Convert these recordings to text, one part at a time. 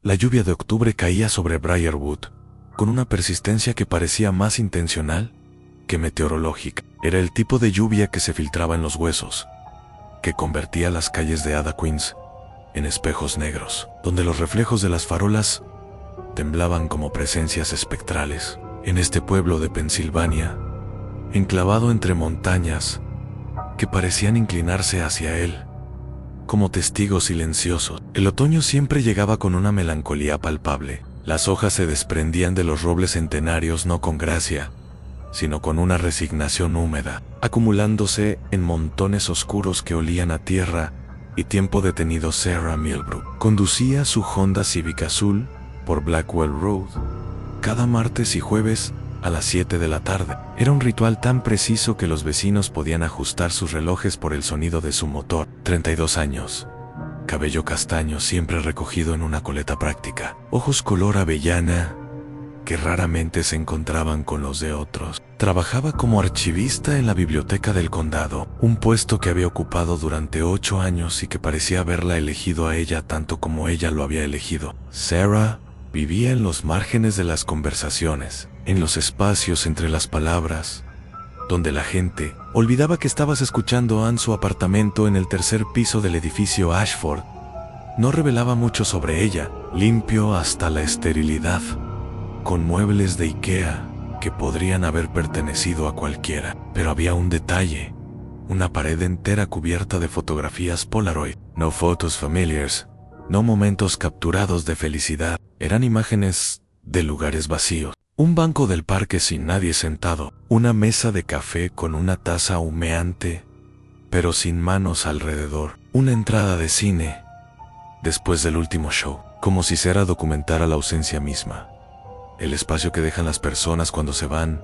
La lluvia de octubre caía sobre Briarwood, con una persistencia que parecía más intencional que meteorológica. Era el tipo de lluvia que se filtraba en los huesos, que convertía las calles de Ada Queens en espejos negros, donde los reflejos de las farolas temblaban como presencias espectrales. En este pueblo de Pensilvania, enclavado entre montañas que parecían inclinarse hacia él, como testigos silenciosos, el otoño siempre llegaba con una melancolía palpable. Las hojas se desprendían de los robles centenarios no con gracia, sino con una resignación húmeda, acumulándose en montones oscuros que olían a tierra y tiempo detenido. Sarah Millbrook conducía su Honda Civic azul por Blackwell Road cada martes y jueves a las 7 de la tarde. Era un ritual tan preciso que los vecinos podían ajustar sus relojes por el sonido de su motor. 32 años. Cabello castaño siempre recogido en una coleta práctica. Ojos color avellana que raramente se encontraban con los de otros. Trabajaba como archivista en la biblioteca del condado, un puesto que había ocupado durante 8 años y que parecía haberla elegido a ella tanto como ella lo había elegido. Sarah vivía en los márgenes de las conversaciones, en los espacios entre las palabras, donde la gente olvidaba que estabas escuchando. Su apartamento en el tercer piso del edificio Ashford no revelaba mucho sobre ella, limpio hasta la esterilidad, con muebles de IKEA que podrían haber pertenecido a cualquiera. Pero había un detalle, una pared entera cubierta de fotografías Polaroid. No photos familiars, no momentos capturados de felicidad, eran imágenes de lugares vacíos. Un banco del parque sin nadie sentado, una mesa de café con una taza humeante, pero sin manos alrededor, una entrada de cine después del último show, como si Sarah documentara la ausencia misma, el espacio que dejan las personas cuando se van.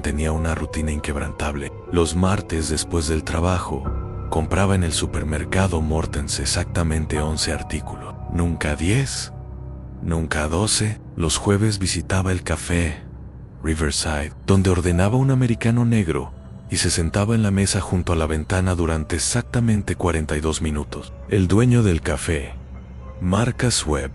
Tenía una rutina inquebrantable. Los martes después del trabajo, compraba en el supermercado Mortens exactamente 11 artículos, nunca 10, nunca 12. Los jueves visitaba el café Riverside, donde ordenaba un americano negro y se sentaba en la mesa junto a la ventana durante exactamente 42 minutos. El dueño del café, Marcus Webb,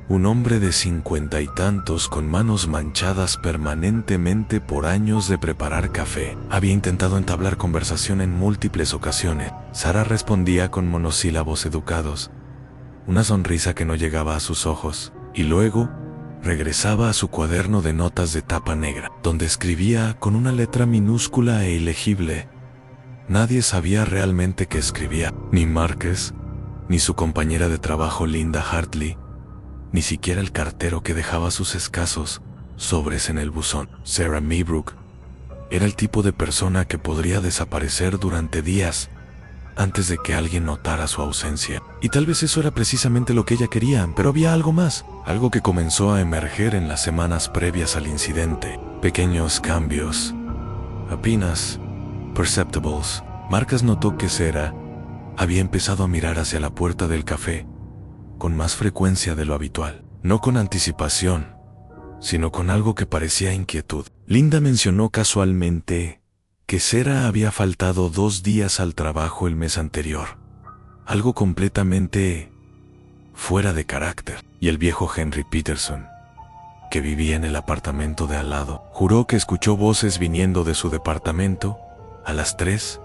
un hombre de 50 y tantos con manos manchadas permanentemente por años de preparar café, había intentado entablar conversación en múltiples ocasiones. Sarah respondía con monosílabos educados, una sonrisa que no llegaba a sus ojos, y luego regresaba a su cuaderno de notas de tapa negra, donde escribía con una letra minúscula e ilegible. Nadie sabía realmente qué escribía, ni Marcus, ni su compañera de trabajo Linda Hartley, ni siquiera el cartero que dejaba sus escasos sobres en el buzón. Sarah Millbrook era el tipo de persona que podría desaparecer durante días antes de que alguien notara su ausencia. Y tal vez eso era precisamente lo que ella quería, pero había algo más, algo que comenzó a emerger en las semanas previas al incidente. Pequeños cambios, apenas perceptibles. Marcus notó que Sarah había empezado a mirar hacia la puerta del café con más frecuencia de lo habitual, no con anticipación, sino con algo que parecía inquietud. Linda mencionó casualmente que Sarah había faltado 2 días al trabajo el mes anterior, algo completamente fuera de carácter, y el viejo Henry Peterson, que vivía en el apartamento de al lado, juró que escuchó voces viniendo de su departamento a las 3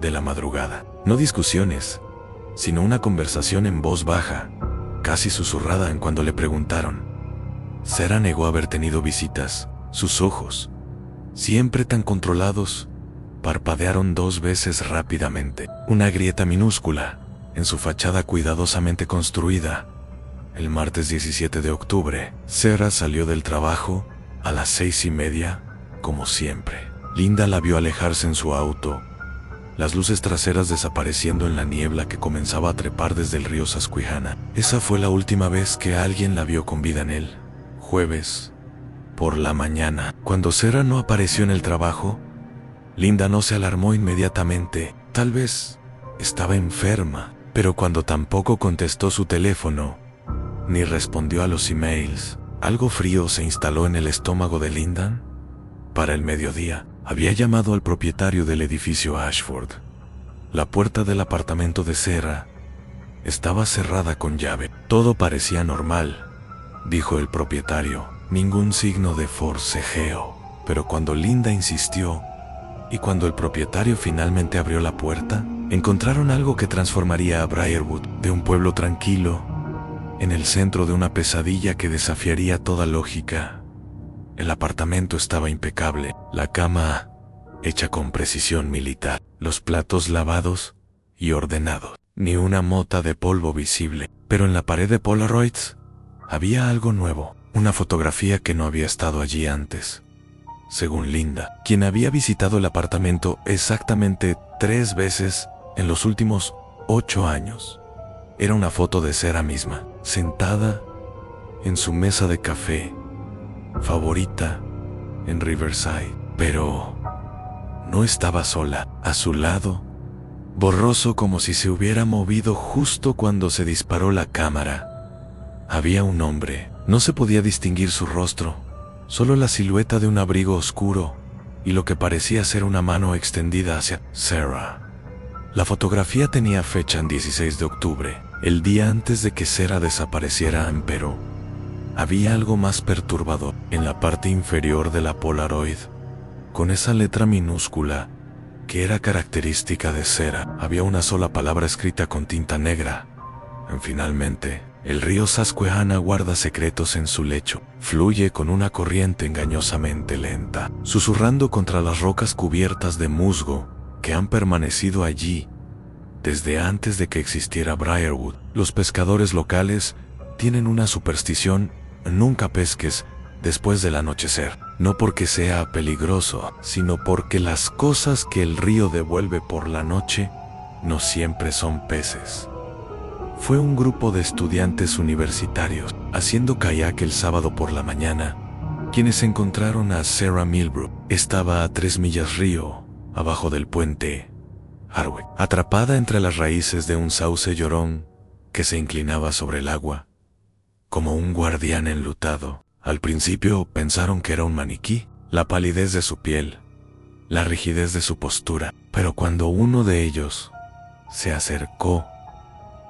de la madrugada. No discusiones, sino una conversación en voz baja, casi susurrada. En cuando le preguntaron, Sarah negó haber tenido visitas. Sus ojos, siempre tan controlados, parpadearon 2 veces rápidamente. Una grieta minúscula en su fachada cuidadosamente construida. El martes 17 de octubre, Sarah salió del trabajo a las 6:30, como siempre. Linda la vio alejarse en su auto, las luces traseras desapareciendo en la niebla que comenzaba a trepar desde el río Susquehanna. Esa fue la última vez que alguien la vio con vida en él. Jueves, por la mañana. Cuando Sarah no apareció en el trabajo, Linda no se alarmó inmediatamente. Tal vez estaba enferma, pero cuando tampoco contestó su teléfono, ni respondió a los emails, algo frío se instaló en el estómago de Linda. Para el mediodía, había llamado al propietario del edificio Ashford. La puerta del apartamento de Sarah estaba cerrada con llave. Todo parecía normal, dijo el propietario. Ningún signo de forcejeo. Pero cuando Linda insistió, y cuando el propietario finalmente abrió la puerta, encontraron algo que transformaría a Briarwood de un pueblo tranquilo en el centro de una pesadilla que desafiaría toda lógica. El apartamento estaba impecable, la cama hecha con precisión militar, los platos lavados y ordenados, ni una mota de polvo visible. Pero en la pared de Polaroids había algo nuevo, una fotografía que no había estado allí antes. Según Linda, quien había visitado el apartamento exactamente 3 veces en los últimos 8 años, era una foto de Sarah misma, sentada en su mesa de café favorita en Riverside. Pero no estaba sola. A su lado, borroso como si se hubiera movido justo cuando se disparó la cámara, había un hombre. No se podía distinguir su rostro, solo la silueta de un abrigo oscuro y lo que parecía ser una mano extendida hacia Sarah. La fotografía tenía fecha en 16 de octubre, el día antes de que Sarah desapareciera, pero había algo más perturbador. En la parte inferior de la Polaroid, con esa letra minúscula que era característica de Sarah, había una sola palabra escrita con tinta negra. Finalmente, el río Susquehanna guarda secretos en su lecho. Fluye con una corriente engañosamente lenta, susurrando contra las rocas cubiertas de musgo que han permanecido allí desde antes de que existiera Briarwood. Los pescadores locales tienen una superstición: nunca pesques después del anochecer. No porque sea peligroso, sino porque las cosas que el río devuelve por la noche no siempre son peces. Fue un grupo de estudiantes universitarios haciendo kayak el sábado por la mañana quienes encontraron a Sarah Milbrook. Estaba a 3 millas río abajo del puente Harwick, atrapada entre las raíces de un sauce llorón que se inclinaba sobre el agua como un guardián enlutado. Al principio pensaron que era un maniquí, la palidez de su piel, la rigidez de su postura, pero cuando uno de ellos se acercó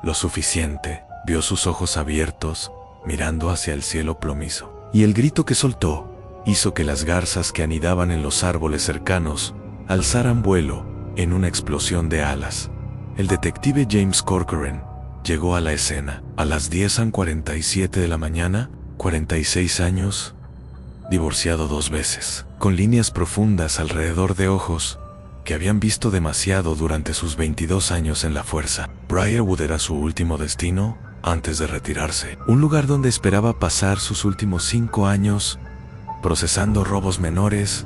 lo suficiente, vio sus ojos abiertos, mirando hacia el cielo plomizo, y el grito que soltó hizo que las garzas que anidaban en los árboles cercanos alzaran vuelo en una explosión de alas. El detective James Corcoran llegó a la escena a las 10:47 de la mañana, 46 años, divorciado 2 veces, con líneas profundas alrededor de ojos que habían visto demasiado durante sus 22 años en la fuerza. Briarwood era su último destino antes de retirarse, un lugar donde esperaba pasar sus últimos 5 años procesando robos menores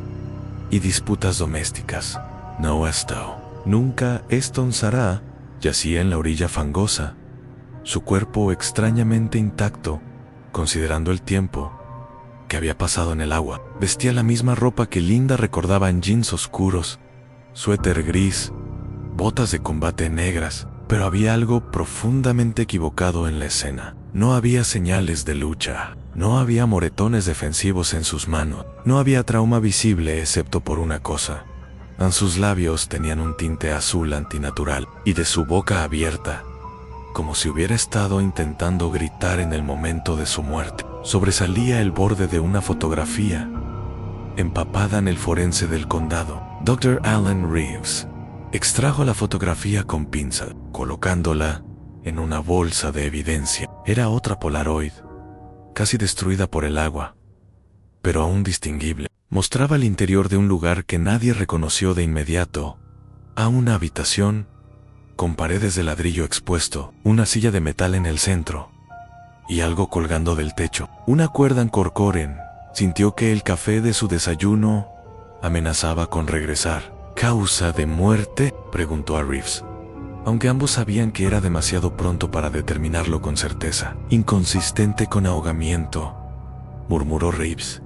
y disputas domésticas. No Stowe. Nunca Eston Sarah yacía en la orilla fangosa, su cuerpo extrañamente intacto, considerando el tiempo que había pasado en el agua. Vestía la misma ropa que Linda recordaba en jeans oscuros, suéter gris, botas de combate negras, pero había algo profundamente equivocado en la escena. No había señales de lucha, no había moretones defensivos en sus manos, no había trauma visible excepto por una cosa. Sus labios tenían un tinte azul antinatural, y de su boca abierta, como si hubiera estado intentando gritar en el momento de su muerte, sobresalía el borde de una fotografía empapada en el forense del condado. Dr. Alan Reeves extrajo la fotografía con pinza, colocándola en una bolsa de evidencia. Era otra Polaroid, casi destruida por el agua, pero aún distinguible. Mostraba el interior de un lugar que nadie reconoció de inmediato, a una habitación con paredes de ladrillo expuesto, una silla de metal en el centro y algo colgando del techo. Una cuerda en Corcoran sintió que el café de su desayuno amenazaba con regresar. ¿Causa de muerte?, preguntó a Reeves, aunque ambos sabían que era demasiado pronto para determinarlo con certeza. Inconsistente con ahogamiento, murmuró Reeves,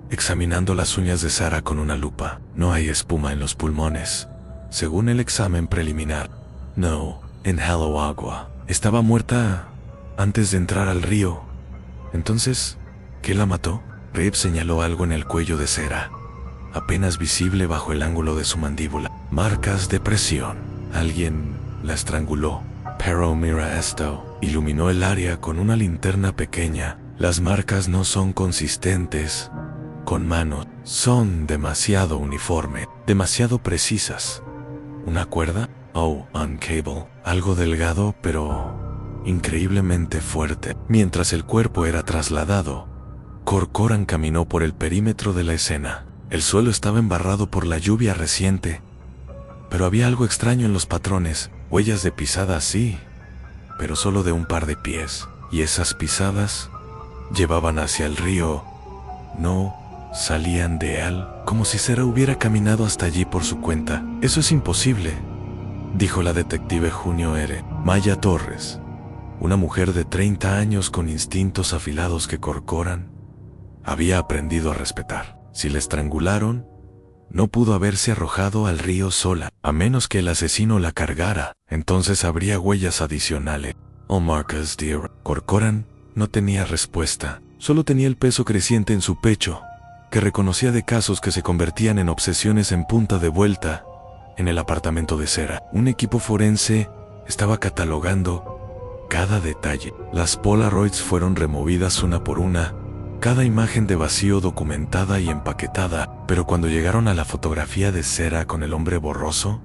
examinando las uñas de Sarah con una lupa. No hay espuma en los pulmones, según el examen preliminar. No, inhaló agua. Estaba muerta antes de entrar al río. Entonces, ¿qué la mató? Reeves señaló algo en el cuello de Sarah, apenas visible bajo el ángulo de su mandíbula. Marcas de presión. Alguien la estranguló. Pero mira esto. Iluminó el área con una linterna pequeña. Las marcas no son consistentes con manos. Son demasiado uniforme, demasiado precisas. ¿Una cuerda? Oh, un cable. Algo delgado, pero increíblemente fuerte. Mientras el cuerpo era trasladado, Corcoran caminó por el perímetro de la escena. El suelo estaba embarrado por la lluvia reciente, pero había algo extraño en los patrones. Huellas de pisadas, sí, pero solo de un par de pies. Y esas pisadas llevaban hacia el río. No salían de él, como si Sarah hubiera caminado hasta allí por su cuenta. Eso es imposible, dijo la detective Junio R. Maya Torres, una mujer de 30 años con instintos afilados que Corcoran había aprendido a respetar. Si la estrangularon, no pudo haberse arrojado al río sola, a menos que el asesino la cargara. Entonces habría huellas adicionales. Oh, Marcus, dear. Corcoran no tenía respuesta. Solo tenía el peso creciente en su pecho, que reconocía de casos que se convertían en obsesiones en punta de vuelta en el apartamento de Sarah. Un equipo forense estaba catalogando cada detalle. Las Polaroids fueron removidas una por una, cada imagen de vacío documentada y empaquetada, pero cuando llegaron a la fotografía de Sarah con el hombre borroso,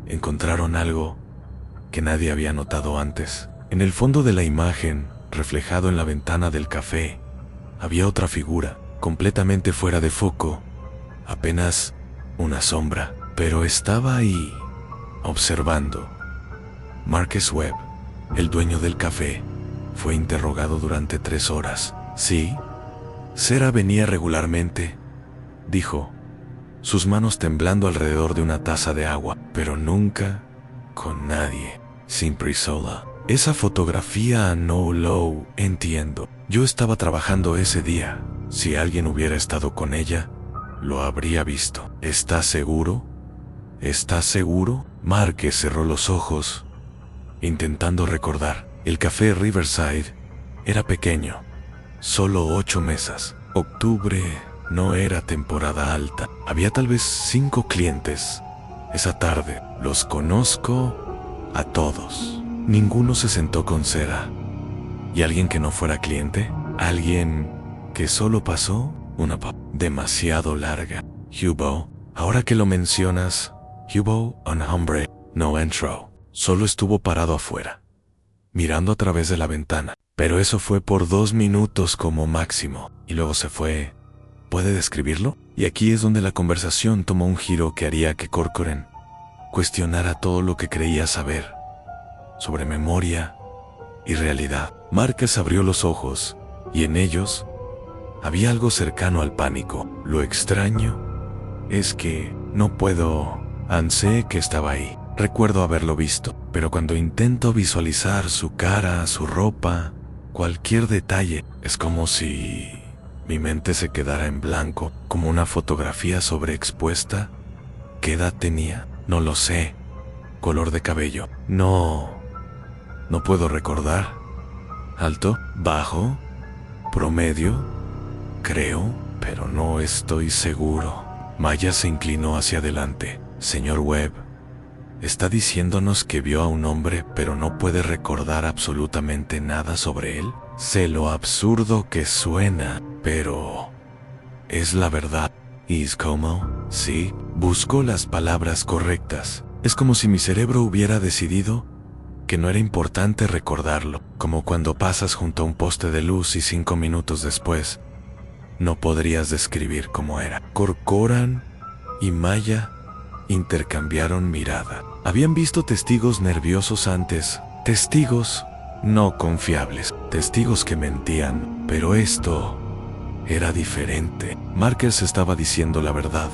encontraron algo que nadie había notado antes. En el fondo de la imagen, reflejado en la ventana del café, había otra figura, completamente fuera de foco, apenas una sombra, pero estaba ahí, observando. Marcus Webb, el dueño del café, fue interrogado durante 3 horas. Sí, Sarah venía regularmente, dijo, sus manos temblando alrededor de una taza de agua, pero nunca con nadie, siempre sola. Esa fotografía no lo entiendo. Yo estaba trabajando ese día. Si alguien hubiera estado con ella, lo habría visto. ¿Estás seguro? ¿Estás seguro? Marcus cerró los ojos, intentando recordar. El café Riverside era pequeño, solo 8 mesas. Octubre no era temporada alta. Había tal vez 5 clientes. Esa tarde los conozco a todos. Ninguno se sentó con Sarah. ¿Y alguien que no fuera cliente? ¿Alguien que solo pasó? Una demasiado larga. Hubo, ahora que lo mencionas, hubo un hombre, no entró. Solo estuvo parado afuera, mirando a través de la ventana. Pero eso fue por 2 minutos como máximo. Y luego se fue. ¿Puede describirlo? Y aquí es donde la conversación tomó un giro que haría que Corcoran cuestionara todo lo que creía saber sobre memoria y realidad. Marcus abrió los ojos, y en ellos había algo cercano al pánico. Lo extraño es que no puedo. Sé que estaba ahí. Recuerdo haberlo visto, pero cuando intento visualizar su cara, su ropa, cualquier detalle, es como si mi mente se quedara en blanco, como una fotografía sobreexpuesta. ¿Qué edad tenía? No lo sé. Color de cabello. No puedo recordar. ¿Alto? ¿Bajo? ¿Promedio? Creo, pero no estoy seguro. Maya se inclinó hacia adelante. Señor Webb, ¿está diciéndonos que vio a un hombre pero no puede recordar absolutamente nada sobre él? Sé lo absurdo que suena, pero es la verdad. ¿Es como? Sí, buscó las palabras correctas. Es como si mi cerebro hubiera decidido que no era importante recordarlo, como cuando pasas junto a un poste de luz y 5 minutos después no podrías describir cómo era. Corcoran y Maya intercambiaron mirada. Habían visto testigos nerviosos antes, testigos no confiables, testigos que mentían, pero esto era diferente. Marcus estaba diciendo la verdad,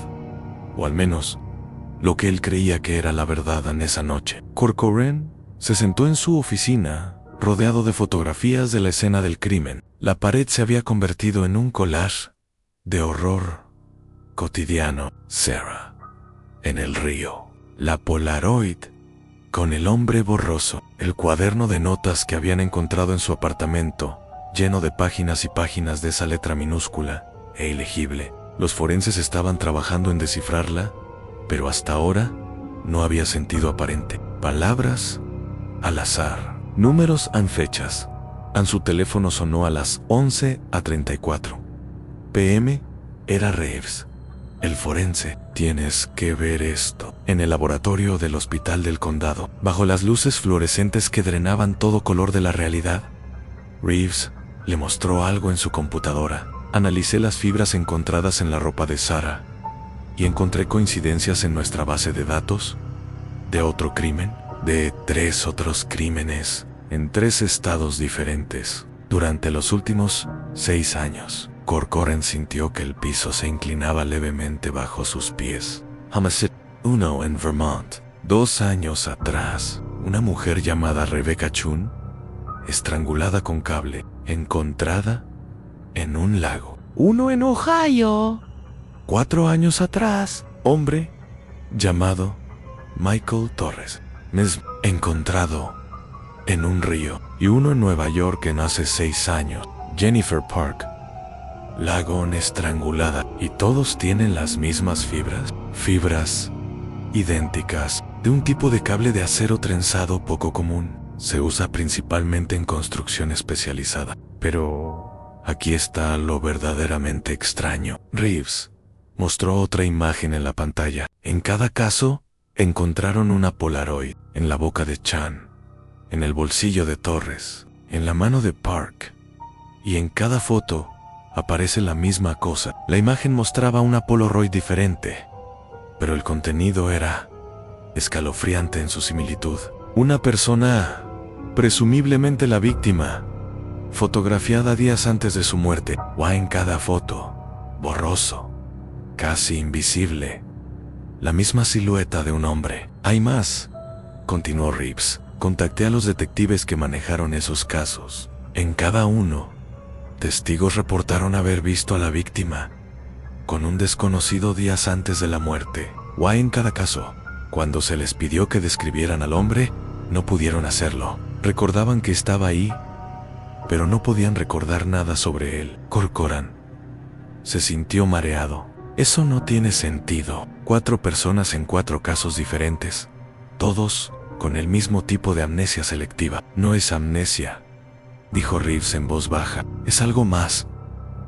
o al menos lo que él creía que era la verdad en esa noche. Corcoran se sentó en su oficina, rodeado de fotografías de la escena del crimen. La pared se había convertido en un collage de horror cotidiano. Sarah en el río, la Polaroid con el hombre borroso, el cuaderno de notas que habían encontrado en su apartamento, lleno de páginas y páginas de esa letra minúscula e ilegible. Los forenses estaban trabajando en descifrarla, pero hasta ahora no había sentido aparente. Palabras al azar, números and fechas. Su teléfono sonó a las 11:34 p.m. Era Reeves, el forense. Tienes que ver esto. En el laboratorio del hospital del condado, bajo las luces fluorescentes que drenaban todo color de la realidad, Reeves le mostró algo en su computadora. Analicé las fibras encontradas en la ropa de Sarah y encontré coincidencias en nuestra base de datos de otro crimen, de 3 otros crímenes en 3 estados diferentes durante los últimos 6 años. Corcoran sintió que el piso se inclinaba levemente bajo sus pies. Homicide 1 en Vermont. 2 años atrás, una mujer llamada Rebecca Chun, estrangulada con cable, encontrada en un lago. 1 en Ohio. 4 años atrás, hombre llamado Michael Torres, encontrado en un río. Y 1 en Nueva York en hace 6 años, Jennifer Park, Lagón estrangulada. Y todos tienen las mismas fibras. Fibras idénticas, de un tipo de cable de acero trenzado poco común. Se usa principalmente en construcción especializada. Pero aquí está lo verdaderamente extraño. Reeves mostró otra imagen en la pantalla. En cada caso, encontraron una Polaroid en la boca de Chan, en el bolsillo de Torres, en la mano de Park. Y en cada foto aparece la misma cosa. La imagen mostraba una Polaroid diferente, pero el contenido era escalofriante en su similitud. Una persona, presumiblemente la víctima, fotografiada días antes de su muerte. En cada foto, borroso, casi invisible, la misma silueta de un hombre. Hay más, continuó Reeves. Contacté a los detectives que manejaron esos casos. En cada uno, testigos reportaron haber visto a la víctima con un desconocido días antes de la muerte. En cada caso, cuando se les pidió que describieran al hombre, no pudieron hacerlo. Recordaban que estaba ahí, pero no podían recordar nada sobre él. Corcoran se sintió mareado. Eso no tiene sentido. 4 personas en 4 casos diferentes, todos con el mismo tipo de amnesia selectiva. No es amnesia, dijo Reeves en voz baja. Es algo más,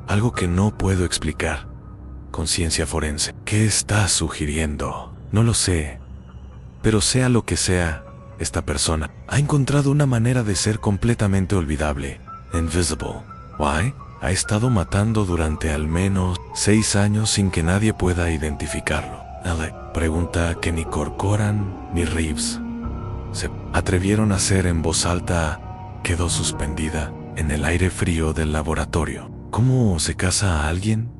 algo que no puedo explicar. Conciencia forense. ¿Qué estás sugiriendo? No lo sé, pero sea lo que sea, esta persona ha encontrado una manera de ser completamente olvidable. Invisible. Ha estado matando durante al menos 6 años sin que nadie pueda identificarlo. Pregunta que ni Corcoran ni Reeves se atrevieron a hacer en voz alta quedó suspendida en el aire frío del laboratorio. ¿Cómo se casa a alguien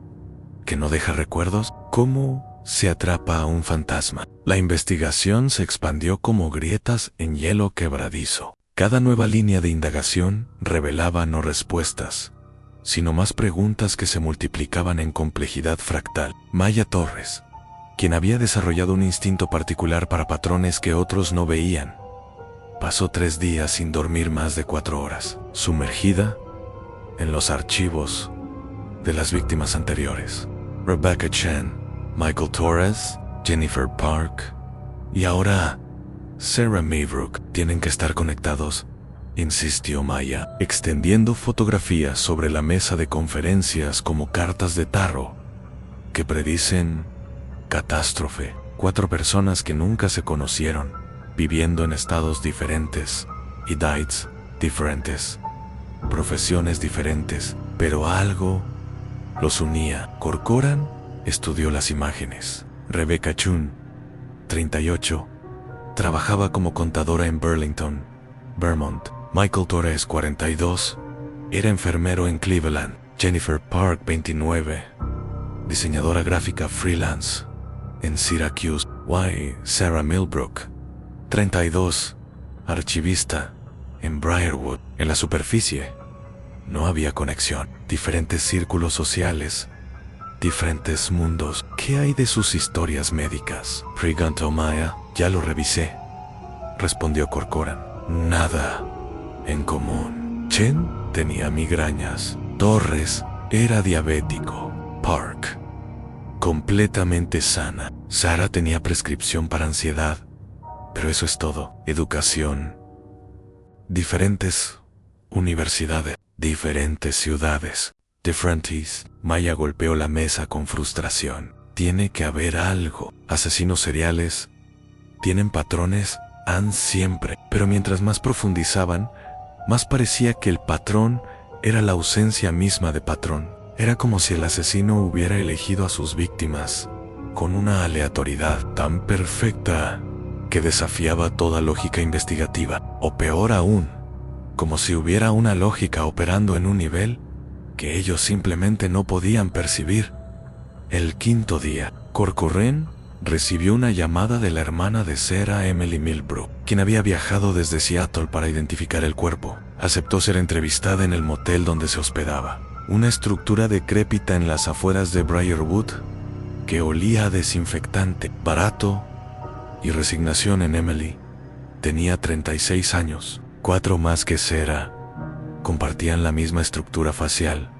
que no deja recuerdos? ¿Cómo se atrapa a un fantasma? La investigación se expandió como grietas en hielo quebradizo. Cada nueva línea de indagación revelaba no respuestas, sino más preguntas que se multiplicaban en complejidad fractal. Maya Torres, quien había desarrollado un instinto particular para patrones que otros no veían, pasó 3 días sin dormir más de 4 horas, sumergida en los archivos de las víctimas anteriores. Rebecca Chan, Michael Torres, Jennifer Park y ahora Sarah Maybrook tienen que estar conectados, insistió Maya, extendiendo fotografías sobre la mesa de conferencias como cartas de tarot que predicen catástrofe. 4 personas que nunca se conocieron, viviendo en estados diferentes, edades diferentes, profesiones diferentes, pero algo los unía. Corcoran estudió las imágenes. Rebecca Chun, 38, trabajaba como contadora en Burlington, Vermont. Michael Torres, 42, era enfermero en Cleveland. Jennifer Park, 29, diseñadora gráfica freelance en Syracuse. Sarah Millbrook, 32, archivista en Briarwood. En la superficie no había conexión. Diferentes círculos sociales, diferentes mundos. ¿Qué hay de sus historias médicas? Preguntó Maya. Ya lo revisé, respondió Corcoran. Nada en común. Chen tenía migrañas. Torres era diabético. Park, completamente sana. Sarah tenía prescripción para ansiedad, pero eso es todo. Educación diferentes universidades, diferentes ciudades, differenties. Maya golpeó la mesa con frustración. Tiene que haber algo. Asesinos seriales tienen patrones, han siempre. Pero mientras más profundizaban, más parecía que el patrón era la ausencia misma de patrón. Era como si el asesino hubiera elegido a sus víctimas con una aleatoriedad tan perfecta que desafiaba toda lógica investigativa. O peor aún, como si hubiera una lógica operando en un nivel que ellos simplemente no podían percibir. El quinto día, Corcoran recibió una llamada de la hermana de Sarah, Emily Milbrook, quien había viajado desde Seattle para identificar el cuerpo. Aceptó ser entrevistada en el motel donde se hospedaba, una estructura decrépita en las afueras de Briarwood que olía a desinfectante, barato y resignación. En Emily tenía 36 años, 4 más que Sarah. Compartían la misma estructura facial,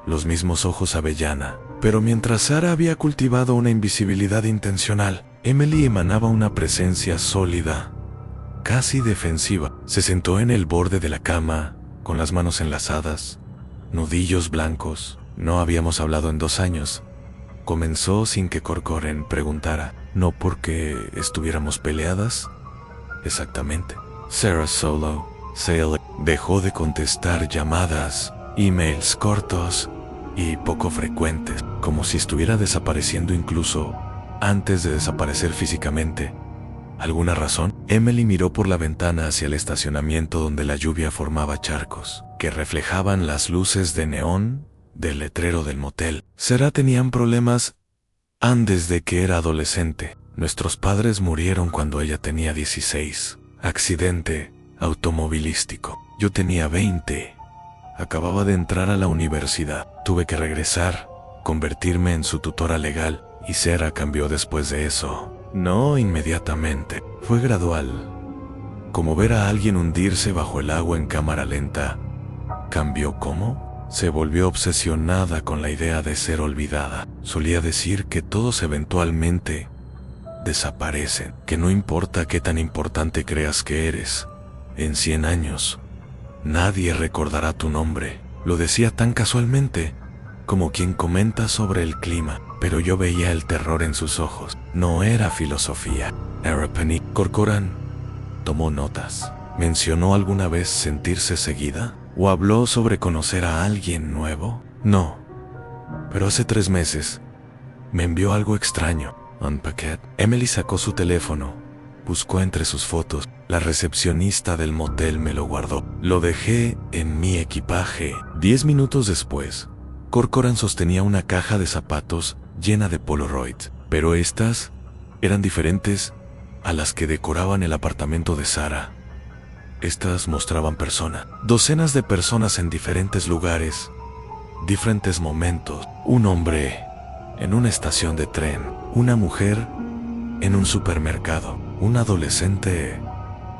los mismos ojos avellana. Pero mientras Sarah había cultivado una invisibilidad intencional, Emily emanaba una presencia sólida, casi defensiva. Se sentó en el borde de la cama, con las manos enlazadas, nudillos blancos. No habíamos hablado en 2 años. Comenzó sin que Corcoran preguntara. No porque estuviéramos peleadas. Exactamente. Sarah Solo Sale dejó de contestar llamadas, emails cortos y poco frecuentes, como si estuviera desapareciendo incluso antes de desaparecer físicamente. ¿Alguna razón? Emily miró por la ventana hacia el estacionamiento donde la lluvia formaba charcos que reflejaban las luces de neón del letrero del motel. Sarah tenían problemas desde que era adolescente. Nuestros padres murieron cuando ella tenía 16. Accidente automovilístico. Yo tenía 20. Acababa de entrar a la universidad. Tuve que regresar, convertirme en su tutora legal, y Sarah cambió después de eso. No inmediatamente. Fue gradual. Como ver a alguien hundirse bajo el agua en cámara lenta. ¿Cambió cómo? Se volvió obsesionada con la idea de ser olvidada. Solía decir que todos eventualmente desaparecen, que no importa qué tan importante creas que eres, en 100 años nadie recordará tu nombre. Lo decía tan casualmente, como quien comenta sobre el clima, pero yo veía el terror en sus ojos. No era filosofía, era pánico. Corcoran tomó notas. ¿Mencionó alguna vez sentirse seguida? ¿O habló sobre conocer a alguien nuevo? No. Pero hace 3 meses me envió algo extraño. Un paquete. Emily sacó su teléfono, buscó entre sus fotos. La recepcionista del motel me lo guardó. Lo dejé en mi equipaje. 10 minutos después, Corcoran sostenía una caja de zapatos llena de Polaroids, pero estas eran diferentes a las que decoraban el apartamento de Sarah. Estas mostraban personas, docenas de personas en diferentes lugares, diferentes momentos. Un hombre en una estación de tren, una mujer en un supermercado, un adolescente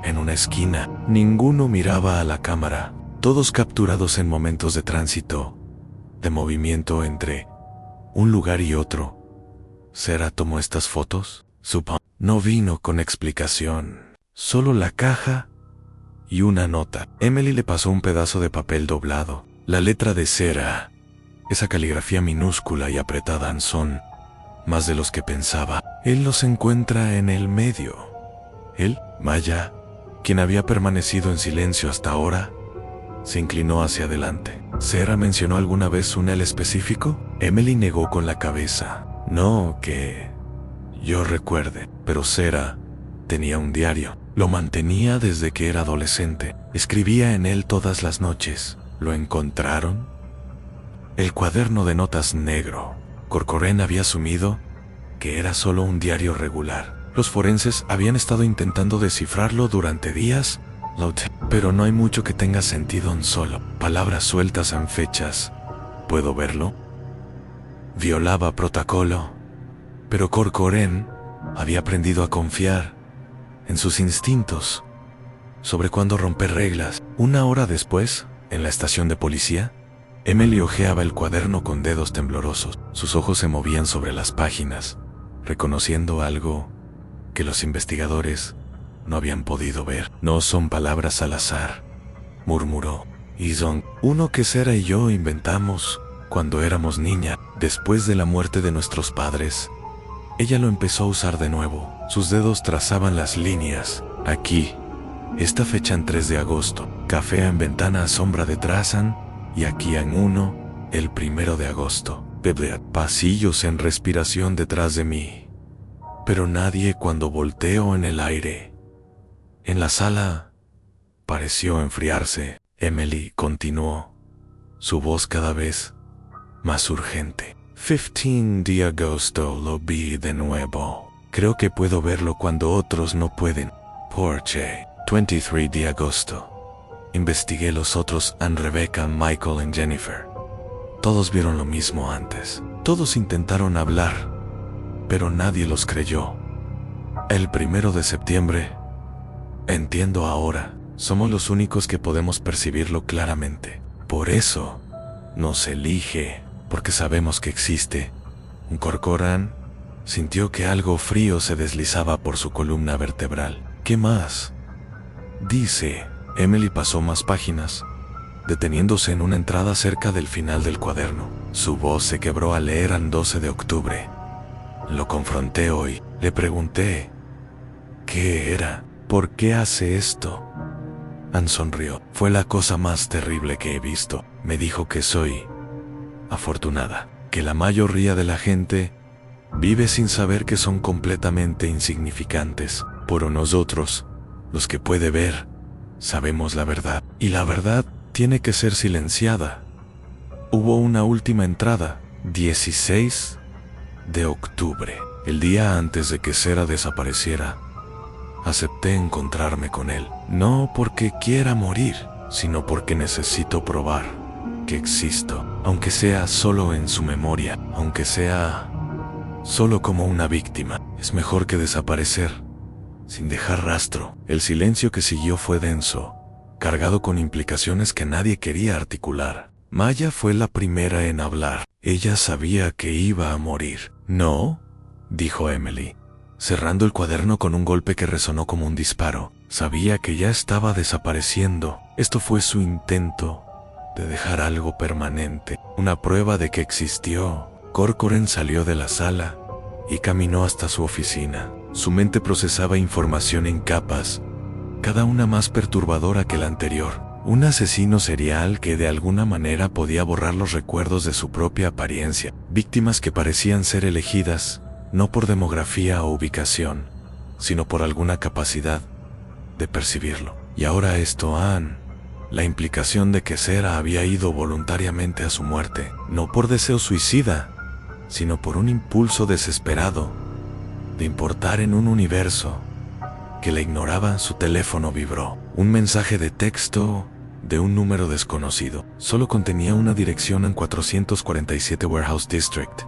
en una esquina. Ninguno miraba a la cámara, todos capturados en momentos de tránsito, de movimiento entre un lugar y otro. ¿Sarah tomó estas fotos? No vino con explicación, solo la caja y una nota. Emily le pasó un pedazo de papel doblado. La letra de Sarah, esa caligrafía minúscula y apretada, son más de los que pensaba. Él los encuentra en el medio. Él, Maya, quien había permanecido en silencio hasta ahora, se inclinó hacia adelante. ¿Sarah mencionó alguna vez un él específico? Emily negó con la cabeza. No que yo recuerde, pero Sarah tenía un diario. Lo mantenía desde que era adolescente. Escribía en él todas las noches. ¿Lo encontraron? El cuaderno de notas negro. Corcoran había asumido que era solo un diario regular. Los forenses habían estado intentando descifrarlo durante días, pero no hay mucho que tenga sentido en solo palabras sueltas en fechas. ¿Puedo verlo? Violaba protocolo, pero Corcoran había aprendido a confiar en sus instintos sobre cuándo romper reglas. 1 hora después, en la estación de policía, Emily hojeaba el cuaderno con dedos temblorosos. Sus ojos se movían sobre las páginas, reconociendo algo que los investigadores no habían podido ver. No son palabras al azar, murmuró. Y son uno que Sarah y yo inventamos cuando éramos niña, después de la muerte de nuestros padres. Ella lo empezó a usar de nuevo. Sus dedos trazaban las líneas. Aquí, esta fecha en 3 de agosto, café en ventana a sombra de trazan, y aquí en 1, el 1 de agosto. Pasillos en respiración detrás de mí. Pero nadie cuando volteo en el aire. En la sala, pareció enfriarse. Emily continuó, su voz cada vez más urgente. 15 de agosto lo vi de nuevo. Creo que puedo verlo cuando otros no pueden. Porche. 23 de agosto. Investigué los otros, Ann, Rebecca, Michael y Jennifer. Todos vieron lo mismo antes. Todos intentaron hablar, pero nadie los creyó. El 1 de septiembre. Entiendo ahora. Somos los únicos que podemos percibirlo claramente. Por eso nos elige, porque sabemos que existe. Corcoran sintió que algo frío se deslizaba por su columna vertebral. ¿Qué más? Dice. Emily pasó más páginas, deteniéndose en una entrada cerca del final del cuaderno. Su voz se quebró al leer al 12 de octubre. Lo confronté hoy. Le pregunté ¿qué era? ¿Por qué hace esto? Ann sonrió. Fue la cosa más terrible que he visto. Me dijo que soy afortunada, que la mayoría de la gente vive sin saber que son completamente insignificantes. Pero nosotros, los que puede ver, sabemos la verdad. Y la verdad tiene que ser silenciada. Hubo una última entrada, 16 de octubre. El día antes de que Sarah desapareciera, acepté encontrarme con él. No porque quiera morir, sino porque necesito probar que existo. Aunque sea solo en su memoria, aunque sea solo como una víctima. Es mejor que desaparecer sin dejar rastro. El silencio que siguió fue denso, cargado con implicaciones que nadie quería articular. Maya fue la primera en hablar. Ella sabía que iba a morir. ¿No?, dijo Emily, cerrando el cuaderno con un golpe que resonó como un disparo. Sabía que ya estaba desapareciendo. Esto fue su intento de dejar algo permanente, una prueba de que existió. Corcoran salió de la sala y caminó hasta su oficina. Su mente procesaba información en capas, cada una más perturbadora que la anterior. Un asesino serial que de alguna manera podía borrar los recuerdos de su propia apariencia. Víctimas que parecían ser elegidas no por demografía o ubicación, sino por alguna capacidad de percibirlo. Y ahora esto, Ann, la implicación de que Sarah había ido voluntariamente a su muerte, no por deseo suicida, sino por un impulso desesperado de importar en un universo que la ignoraba. Su teléfono vibró. Un mensaje de texto de un número desconocido. Solo contenía una dirección en 447 Warehouse District,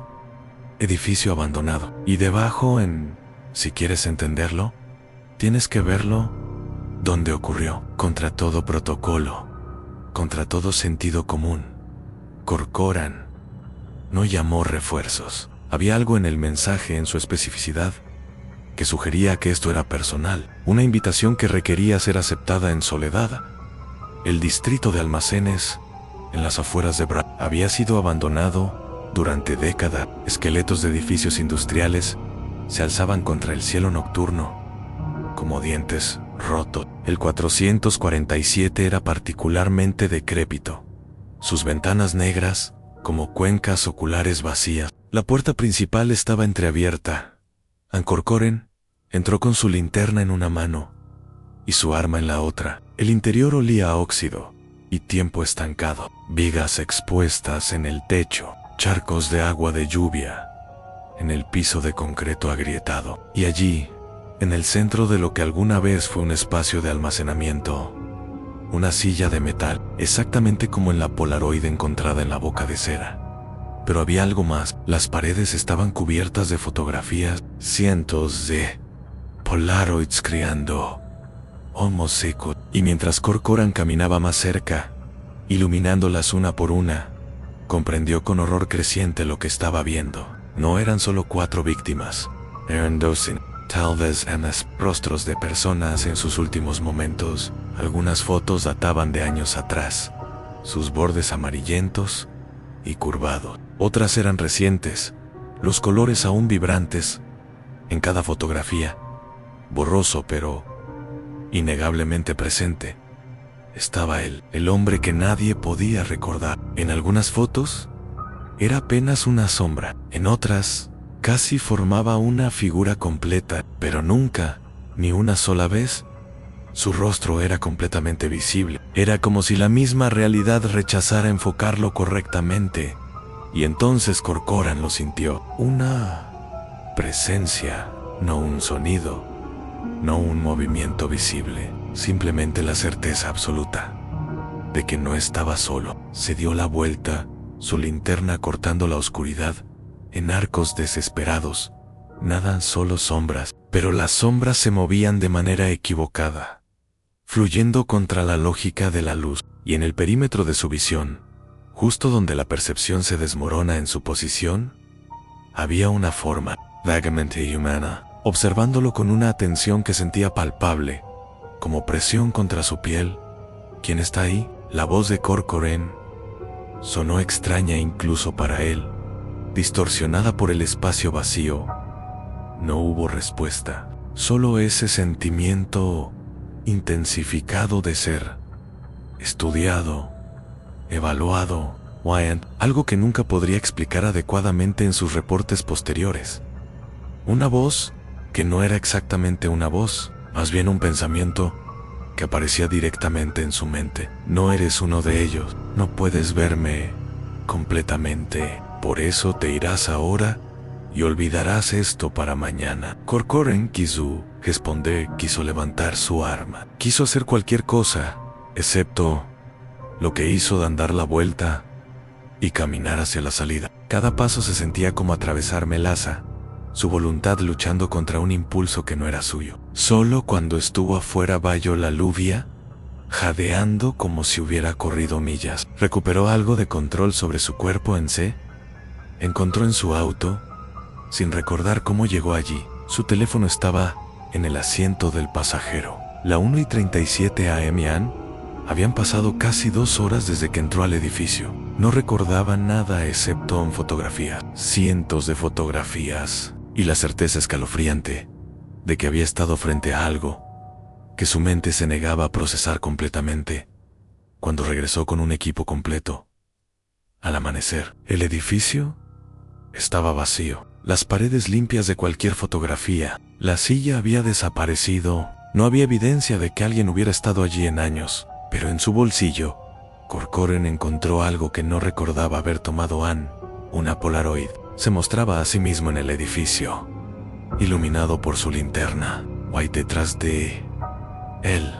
edificio abandonado. Y debajo si quieres entenderlo, tienes que verlo donde ocurrió. Contra todo protocolo, contra todo sentido común, Corcoran no llamó refuerzos. Había algo en el mensaje, en su especificidad, que sugería que esto era personal, una invitación que requería ser aceptada en soledad. El distrito de almacenes, en las afueras de Bra, había sido abandonado durante décadas. Esqueletos de edificios industriales se alzaban contra el cielo nocturno, como dientes rotos. El 447 era particularmente decrépito. Sus ventanas negras, como cuencas oculares vacías. La puerta principal estaba entreabierta. Ann Corcoran entró con su linterna en una mano y su arma en la otra. El interior olía a óxido y tiempo estancado. Vigas expuestas en el techo, charcos de agua de lluvia en el piso de concreto agrietado. Y allí, en el centro de lo que alguna vez fue un espacio de almacenamiento, una silla de metal, exactamente como en la Polaroid encontrada en la boca de Sarah. Pero había algo más. Las paredes estaban cubiertas de fotografías, cientos de Polaroids criando Homo secos. Y mientras Corcoran caminaba más cerca, iluminándolas una por una, comprendió con horror creciente lo que estaba viendo. No eran solo 4 víctimas, eran 12. tal vez MS, rostros de personas en sus últimos momentos. Algunas fotos databan de años atrás, sus bordes amarillentos y curvados. Otras eran recientes, los colores aún vibrantes en cada fotografía. Borroso pero innegablemente presente estaba él, el hombre que nadie podía recordar. En algunas fotos era apenas una sombra, en otras casi formaba una figura completa, pero nunca, ni una sola vez, su rostro era completamente visible. Era como si la misma realidad rechazara enfocarlo correctamente, y entonces Corcoran lo sintió. Una presencia, no un sonido, no un movimiento visible, simplemente la certeza absoluta de que no estaba solo. Se dio la vuelta, su linterna cortando la oscuridad en arcos desesperados. Nada, solo sombras, pero las sombras se movían de manera equivocada, fluyendo contra la lógica de la luz, y en el perímetro de su visión, justo donde la percepción se desmorona en su posición, había una forma vagamente humana, observándolo con una atención que sentía palpable, como presión contra su piel. ¿Quién está ahí? La voz de Corcoran sonó extraña incluso para él, distorsionada por el espacio vacío. No hubo respuesta, solo ese sentimiento intensificado de ser estudiado, evaluado, algo que nunca podría explicar adecuadamente en sus reportes posteriores. Una voz que no era exactamente una voz, más bien un pensamiento que aparecía directamente en su mente. No eres uno de ellos, no puedes verme completamente, por eso te irás ahora y olvidarás esto para mañana. Corcoran quiso responder, quiso levantar su arma, quiso hacer cualquier cosa, excepto lo que hizo de dar la vuelta y caminar hacia la salida. Cada paso se sentía como atravesar melaza, su voluntad luchando contra un impulso que no era suyo. Solo cuando estuvo afuera vio la lluvia, jadeando como si hubiera corrido millas. Recuperó algo de control sobre su cuerpo en C. Encontró en su auto, sin recordar cómo llegó allí. Su teléfono estaba en el asiento del pasajero. La 1:37 a.m. Habían pasado casi 2 horas desde que entró al edificio. No recordaba nada excepto en fotografías, cientos de fotografías, y la certeza escalofriante de que había estado frente a algo que su mente se negaba a procesar completamente. Cuando regresó con un equipo completo, al amanecer, el edificio estaba vacío, las paredes limpias de cualquier fotografía, la silla había desaparecido, no había evidencia de que alguien hubiera estado allí en años, pero en su bolsillo, Corcoran encontró algo que no recordaba haber tomado una Polaroid. Se mostraba a sí mismo en el edificio, iluminado por su linterna. White detrás de él,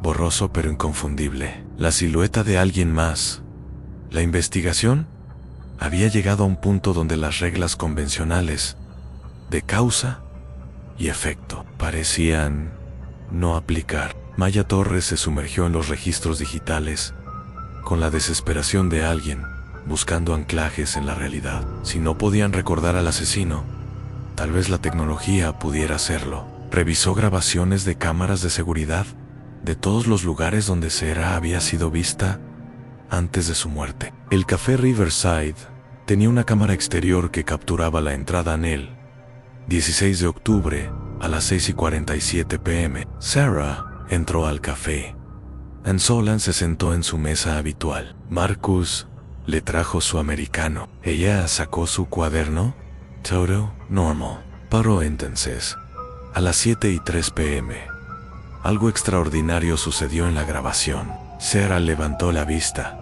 borroso pero inconfundible, la silueta de alguien más. La investigación había llegado a un punto donde las reglas convencionales de causa y efecto parecían no aplicar. Maya Torres se sumergió en los registros digitales con la desesperación de alguien buscando anclajes en la realidad. Si no podían recordar al asesino, tal vez la tecnología pudiera hacerlo. Revisó grabaciones de cámaras de seguridad de todos los lugares donde Sarah había sido vista antes de su muerte. El café Riverside tenía una cámara exterior que capturaba la entrada en el 16 de octubre a las 6:47 p.m. Sarah entró al café. Ann Solan se sentó en su mesa habitual. Marcus le trajo su americano. Ella sacó su cuaderno. Todo normal. Paró entonces. A las 7:03 p.m. Algo extraordinario sucedió en la grabación. Sarah levantó la vista,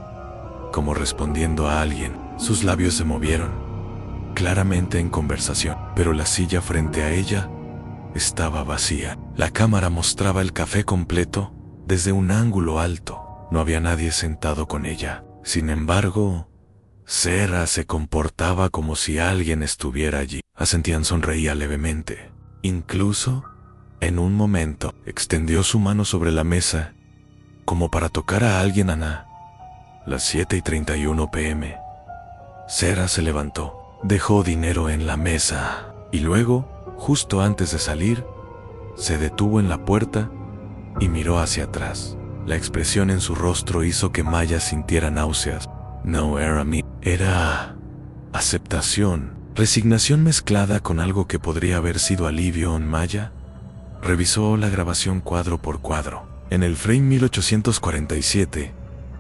como respondiendo a alguien. Sus labios se movieron, claramente en conversación, pero la silla frente a ella estaba vacía. La cámara mostraba el café completo desde un ángulo alto. No había nadie sentado con ella. Sin embargo, Sarah se comportaba como si alguien estuviera allí. Ascentían sonreía levemente. Incluso, en un momento, extendió su mano sobre la mesa, como para tocar a alguien. Las 7:31 p.m. Sarah se levantó, dejó dinero en la mesa y luego Justo antes de salir, se detuvo en la puerta y miró hacia atrás. La expresión en su rostro hizo que Maya sintiera náuseas. No era miedo, era aceptación, resignación mezclada con algo que podría haber sido alivio en Maya. Revisó la grabación cuadro por cuadro. En el frame 1847,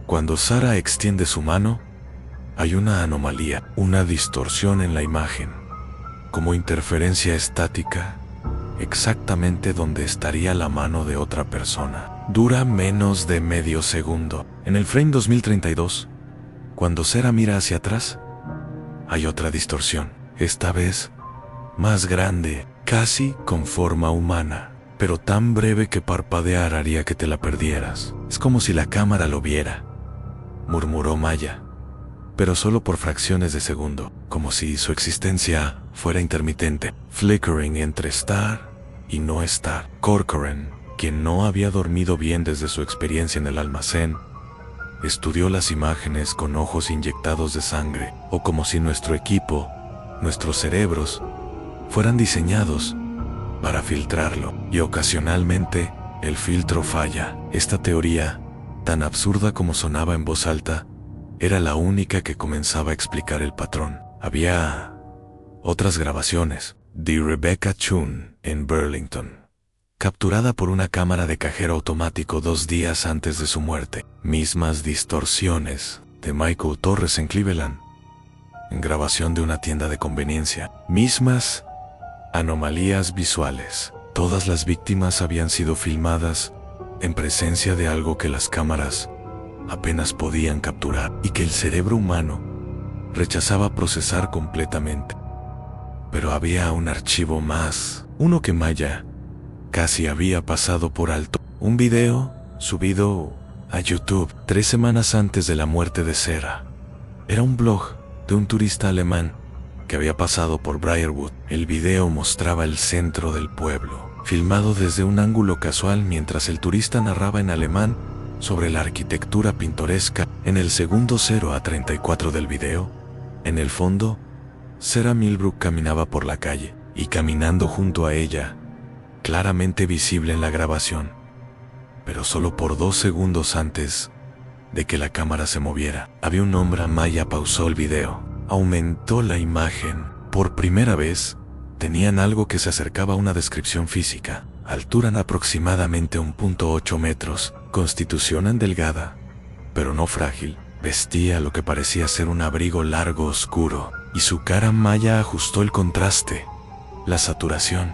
cuando Sarah extiende su mano, hay una anomalía, una distorsión en la imagen, como interferencia estática, exactamente donde estaría la mano de otra persona. Dura menos de medio segundo. En el frame 2032, cuando Sarah mira hacia atrás, hay otra distorsión, esta vez más grande, casi con forma humana, pero tan breve que parpadear haría que te la perdieras. Es como si la cámara lo viera, murmuró Maya, pero solo por fracciones de segundo, como si su existencia fuera intermitente, flickering entre estar y no estar. Corcoran, quien no había dormido bien desde su experiencia en el almacén, estudió las imágenes con ojos inyectados de sangre, o como si nuestro equipo, nuestros cerebros, fueran diseñados para filtrarlo, y ocasionalmente el filtro falla. Esta teoría, tan absurda como sonaba en voz alta, era la única que comenzaba a explicar el patrón. Había otras grabaciones de Rebecca Chun en Burlington, capturada por una cámara de cajero automático 2 días antes de su muerte. Mismas distorsiones de Michael Torres en Cleveland, en grabación de una tienda de conveniencia. Mismas anomalías visuales. Todas las víctimas habían sido filmadas en presencia de algo que las cámaras apenas podían capturar y que el cerebro humano rechazaba procesar completamente. Pero había un archivo más, uno que Maya casi había pasado por alto. Un video subido a YouTube 3 semanas antes de la muerte de Sarah. Era un blog de un turista alemán que había pasado por Briarwood. El video mostraba el centro del pueblo, filmado desde un ángulo casual mientras el turista narraba en alemán sobre la arquitectura pintoresca. En el segundo 0 a 34 del video, en el fondo, Sarah Millbrook caminaba por la calle, y caminando junto a ella, claramente visible en la grabación, pero solo por 2 segundos antes de que la cámara se moviera, había un hombre. Maya pausó el video, aumentó la imagen. Por primera vez, tenían algo que se acercaba a una descripción física. Altura aproximadamente 1.8 metros, constitución delgada, pero no frágil. Vestía lo que parecía ser un abrigo largo oscuro, y su cara. Maya ajustó el contraste, la saturación,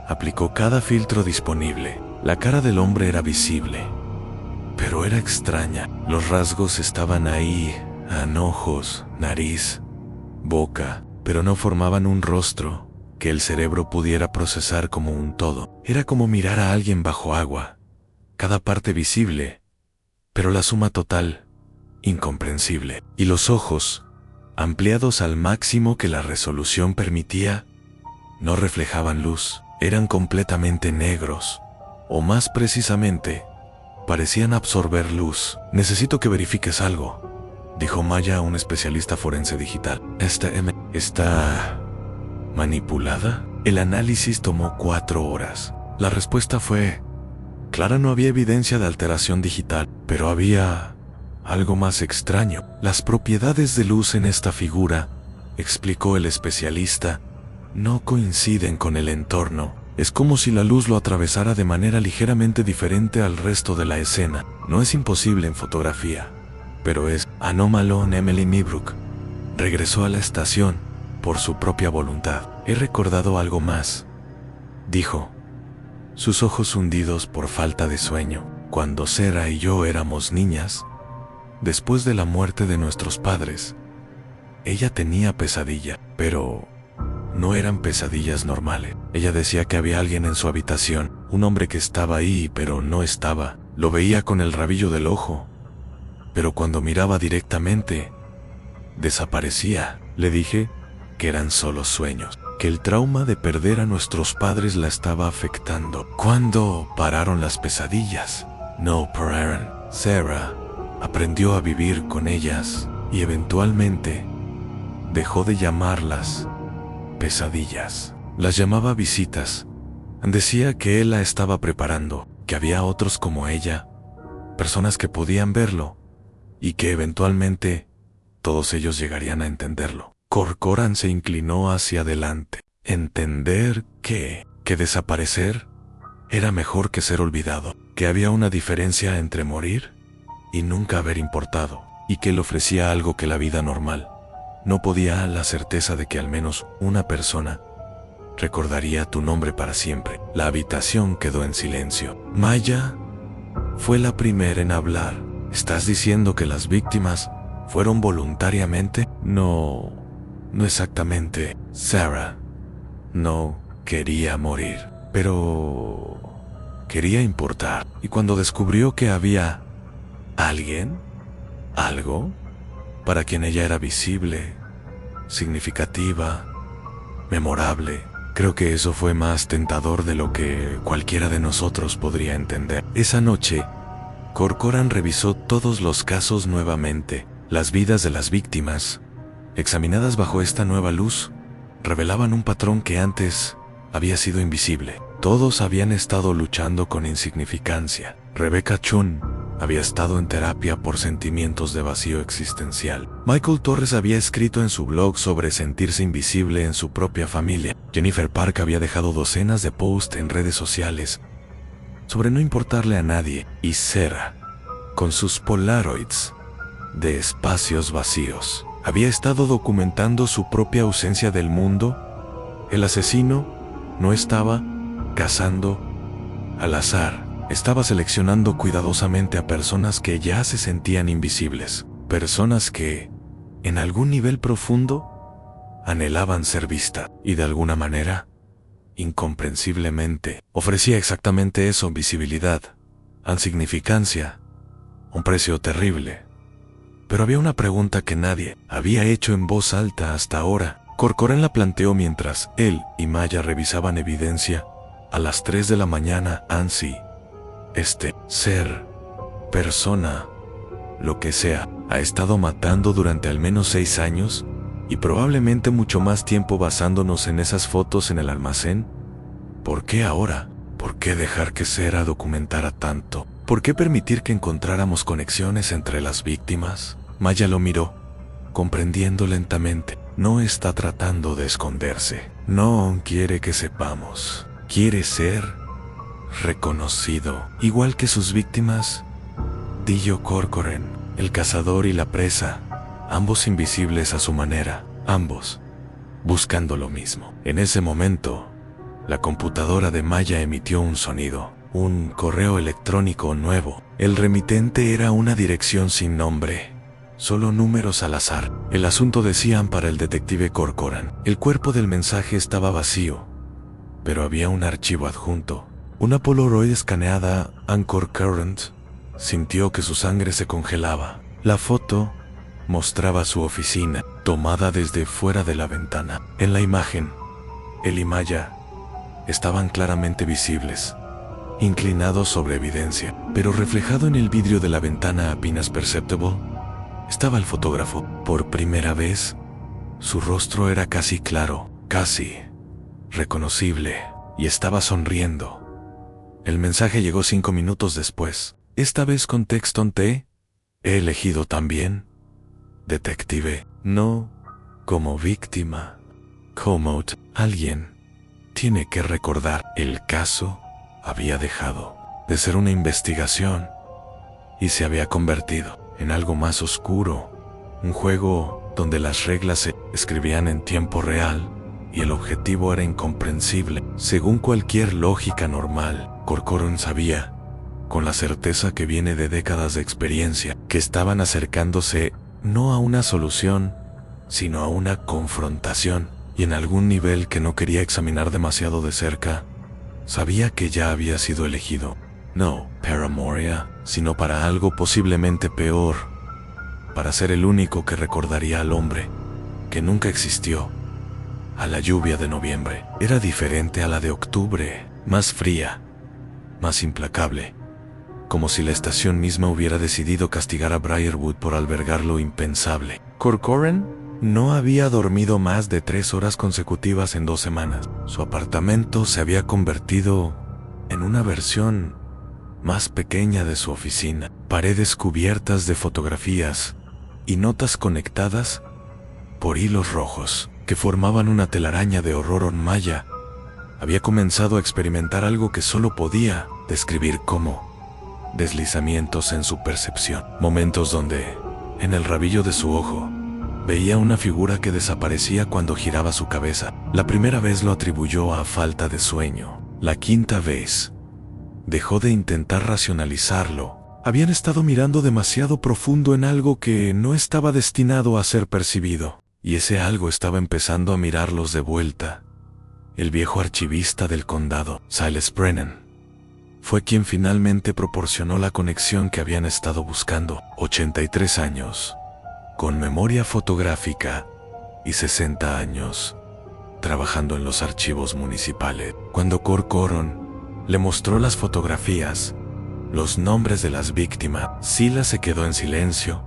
aplicó cada filtro disponible. La cara del hombre era visible, pero era extraña. Los rasgos estaban ahí, ojos, nariz, boca, pero no formaban un rostro que el cerebro pudiera procesar como un todo. Era como mirar a alguien bajo agua, cada parte visible, pero la suma total, incomprensible. Y los ojos, ampliados al máximo que la resolución permitía, no reflejaban luz, eran completamente negros, o más precisamente, parecían absorber luz. Necesito que verifiques algo, dijo Maya a un especialista forense digital. ¿Está manipulada? El análisis tomó 4 horas. La respuesta fue clara: no había evidencia de alteración digital, pero había algo más extraño. Las propiedades de luz en esta figura, explicó el especialista, no coinciden con el entorno. Es como si la luz lo atravesara de manera ligeramente diferente al resto de la escena. No es imposible en fotografía, pero es anómalo. Emily Millbrook regresó a la estación por su propia voluntad. He recordado algo más, dijo, sus ojos hundidos por falta de sueño. Cuando Sarah y yo éramos niñas, después de la muerte de nuestros padres, ella tenía pesadilla, pero no eran pesadillas normales. Ella decía que había alguien en su habitación, un hombre que estaba ahí, pero no estaba. Lo veía con el rabillo del ojo, pero cuando miraba directamente, desaparecía. Le dije que eran solo sueños, que el trauma de perder a nuestros padres la estaba afectando. ¿Cuándo pararon las pesadillas? No pararon. Sarah aprendió a vivir con ellas y eventualmente dejó de llamarlas pesadillas. Las llamaba visitas. Decía que él la estaba preparando, que había otros como ella, personas que podían verlo, y que eventualmente todos ellos llegarían a entenderlo. Corcoran se inclinó hacia adelante. Entender que desaparecer era mejor que ser olvidado, que había una diferencia entre morir y nunca haber importado, y que él ofrecía algo que la vida normal no podía, la certeza de que al menos una persona recordaría tu nombre para siempre. La habitación quedó en silencio. Maya fue la primera en hablar. ¿Estás diciendo que las víctimas fueron voluntariamente? No exactamente. Sarah no quería morir, pero quería importar. Y cuando descubrió que había alguien, algo, para quien ella era visible, significativa, memorable, creo que eso fue más tentador de lo que cualquiera de nosotros podría entender. Esa noche, Corcoran revisó todos los casos nuevamente. Las vidas de las víctimas, examinadas bajo esta nueva luz, revelaban un patrón que antes había sido invisible. Todos habían estado luchando con insignificancia. Rebecca Chun había estado en terapia por sentimientos de vacío existencial. Michael Torres había escrito en su blog sobre sentirse invisible en su propia familia. Jennifer Park había dejado docenas de posts en redes sociales sobre no importarle a nadie. Y Sarah, con sus Polaroids de espacios vacíos, había estado documentando su propia ausencia del mundo. El asesino no estaba cazando al azar. Estaba seleccionando cuidadosamente a personas que ya se sentían invisibles. Personas que, en algún nivel profundo, anhelaban ser vista. Y de alguna manera, incomprensiblemente, ofrecía exactamente eso: visibilidad, insignificancia, un precio terrible. Pero había una pregunta que nadie había hecho en voz alta hasta ahora. Corcoran la planteó mientras él y Maya revisaban evidencia. A las 3 de la mañana, Ansi, ser, persona, lo que sea, ha estado matando durante al menos 6 años y probablemente mucho más tiempo basándonos en esas fotos en el almacén. ¿Por qué ahora? ¿Por qué dejar que Sarah documentara tanto? ¿Por qué permitir que encontráramos conexiones entre las víctimas? Maya lo miró, comprendiendo lentamente. No está tratando de esconderse. No quiere que sepamos. Quiere ser reconocido, igual que sus víctimas. Dio Corcoran, el cazador y la presa, ambos invisibles a su manera, ambos buscando lo mismo. En ese momento, la computadora de Maya emitió un sonido, un correo electrónico nuevo. El remitente era una dirección sin nombre, solo números al azar. El asunto, decían, para el detective Corcoran. El cuerpo del mensaje estaba vacío, pero había un archivo adjunto. Una Polaroid escaneada. Anchor Current sintió que su sangre se congelaba. La foto mostraba su oficina, tomada desde fuera de la ventana. En la imagen, él y Maya estaban claramente visibles, inclinados sobre evidencia, pero reflejado en el vidrio de la ventana apenas perceptible estaba el fotógrafo. Por primera vez, su rostro era casi claro, casi reconocible, y estaba sonriendo. El mensaje llegó 5 minutos después, esta vez con texto en T. He elegido también detective, no como víctima. Como alguien tiene que recordar. El caso había dejado de ser una investigación y se había convertido en algo más oscuro, un juego donde las reglas se escribían en tiempo real y el objetivo era incomprensible. Según cualquier lógica normal, Corcoran sabía, con la certeza que viene de décadas de experiencia, que estaban acercándose no a una solución, sino a una confrontación, y en algún nivel que no quería examinar demasiado de cerca, sabía que ya había sido elegido, no para Moria, sino para algo posiblemente peor, para ser el único que recordaría al hombre que nunca existió. A la lluvia de noviembre era diferente a la de octubre, más fría, más implacable, como si la estación misma hubiera decidido castigar a Briarwood por albergar lo impensable. Corcoran No había dormido más de 3 horas consecutivas en 2 semanas. Su apartamento se había convertido en una versión más pequeña de su oficina. Paredes cubiertas de fotografías y notas conectadas por hilos rojos que formaban una telaraña de horror maya. Había comenzado a experimentar algo que solo podía describir como deslizamientos en su percepción. Momentos donde, en el rabillo de su ojo, veía una figura que desaparecía cuando giraba su cabeza. La primera vez lo atribuyó a falta de sueño. La quinta vez, dejó de intentar racionalizarlo. Habían estado mirando demasiado profundo en algo que no estaba destinado a ser percibido. Y ese algo estaba empezando a mirarlos de vuelta. El viejo archivista del condado, Silas Brennan, fue quien finalmente proporcionó la conexión que habían estado buscando. 83 años, con memoria fotográfica y 60 años, trabajando en los archivos municipales. Cuando Corcoran le mostró las fotografías, los nombres de las víctimas, Silas se quedó en silencio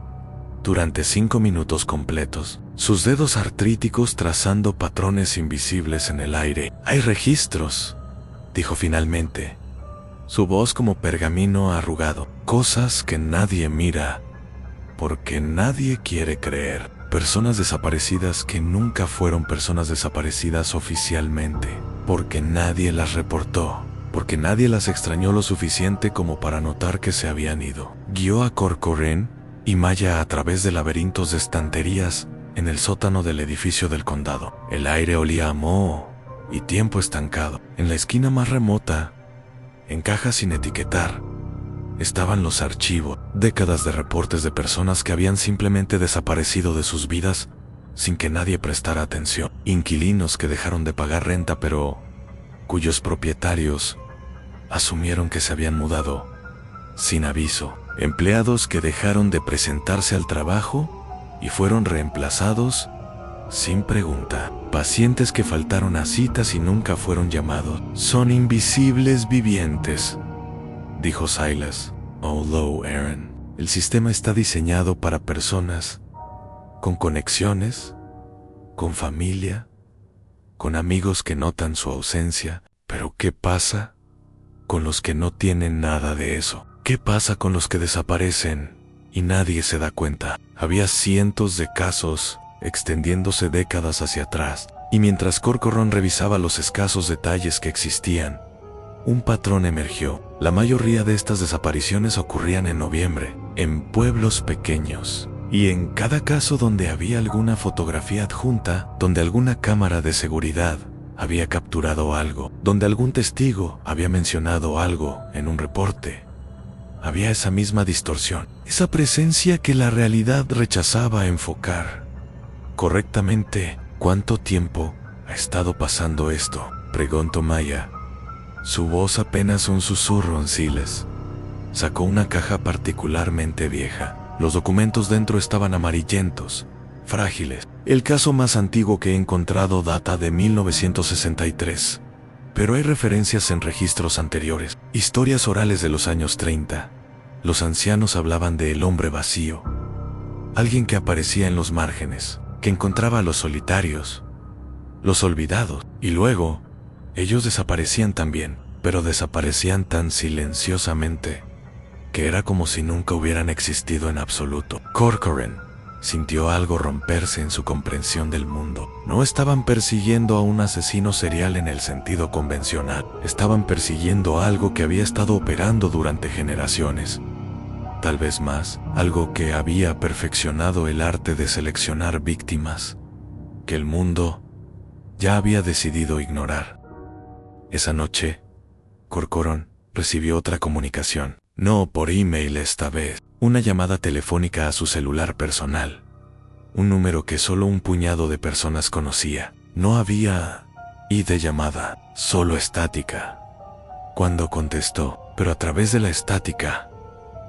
durante 5 minutos completos, sus dedos artríticos trazando patrones invisibles en el aire. «Hay registros», dijo finalmente, su voz como pergamino arrugado. «Cosas que nadie mira, porque nadie quiere creer. Personas desaparecidas que nunca fueron personas desaparecidas oficialmente, porque nadie las reportó, porque nadie las extrañó lo suficiente como para notar que se habían ido». Guió a Corcoran y Maya a través de laberintos de estanterías en el sótano del edificio del condado. El aire olía a moho y tiempo estancado. En la esquina más remota, en cajas sin etiquetar, estaban los archivos, décadas de reportes de personas que habían simplemente desaparecido de sus vidas sin que nadie prestara atención. Inquilinos que dejaron de pagar renta pero cuyos propietarios asumieron que se habían mudado sin aviso. Empleados que dejaron de presentarse al trabajo y fueron reemplazados sin pregunta. Pacientes que faltaron a citas y nunca fueron llamados. «Son invisibles vivientes», dijo Silas. «Oh, lo, Aaron. El sistema está diseñado para personas con conexiones, con familia, con amigos que notan su ausencia. Pero ¿qué pasa con los que no tienen nada de eso? ¿Qué pasa con los que desaparecen y nadie se da cuenta?» Había cientos de casos extendiéndose décadas hacia atrás, y mientras Corcoran revisaba los escasos detalles que existían, un patrón emergió. La mayoría de estas desapariciones ocurrían en noviembre, en pueblos pequeños, y en cada caso donde había alguna fotografía adjunta, donde alguna cámara de seguridad había capturado algo, donde algún testigo había mencionado algo en un reporte, había esa misma distorsión, esa presencia que la realidad rechazaba enfocar correctamente. «¿Cuánto tiempo ha estado pasando esto?», preguntó Maya, su voz apenas un susurro en Silas. Sacó una caja particularmente vieja. Los documentos dentro estaban amarillentos, frágiles. «El caso más antiguo que he encontrado data de 1963, pero hay referencias en registros anteriores, historias orales de los años 30. Los ancianos hablaban de el hombre vacío, alguien que aparecía en los márgenes, que encontraba a los solitarios, los olvidados, y luego ellos desaparecían también, pero desaparecían tan silenciosamente que era como si nunca hubieran existido en absoluto». Corcoran sintió algo romperse en su comprensión del mundo. No estaban persiguiendo a un asesino serial en el sentido convencional, estaban persiguiendo algo que había estado operando durante generaciones. Tal vez más, algo que había perfeccionado el arte de seleccionar víctimas, que el mundo ya había decidido ignorar. Esa noche, Corcoran recibió otra comunicación, no por email esta vez, una llamada telefónica a su celular personal, un número que solo un puñado de personas conocía. No había ID de llamada, solo estática. Cuando contestó, pero a través de la estática,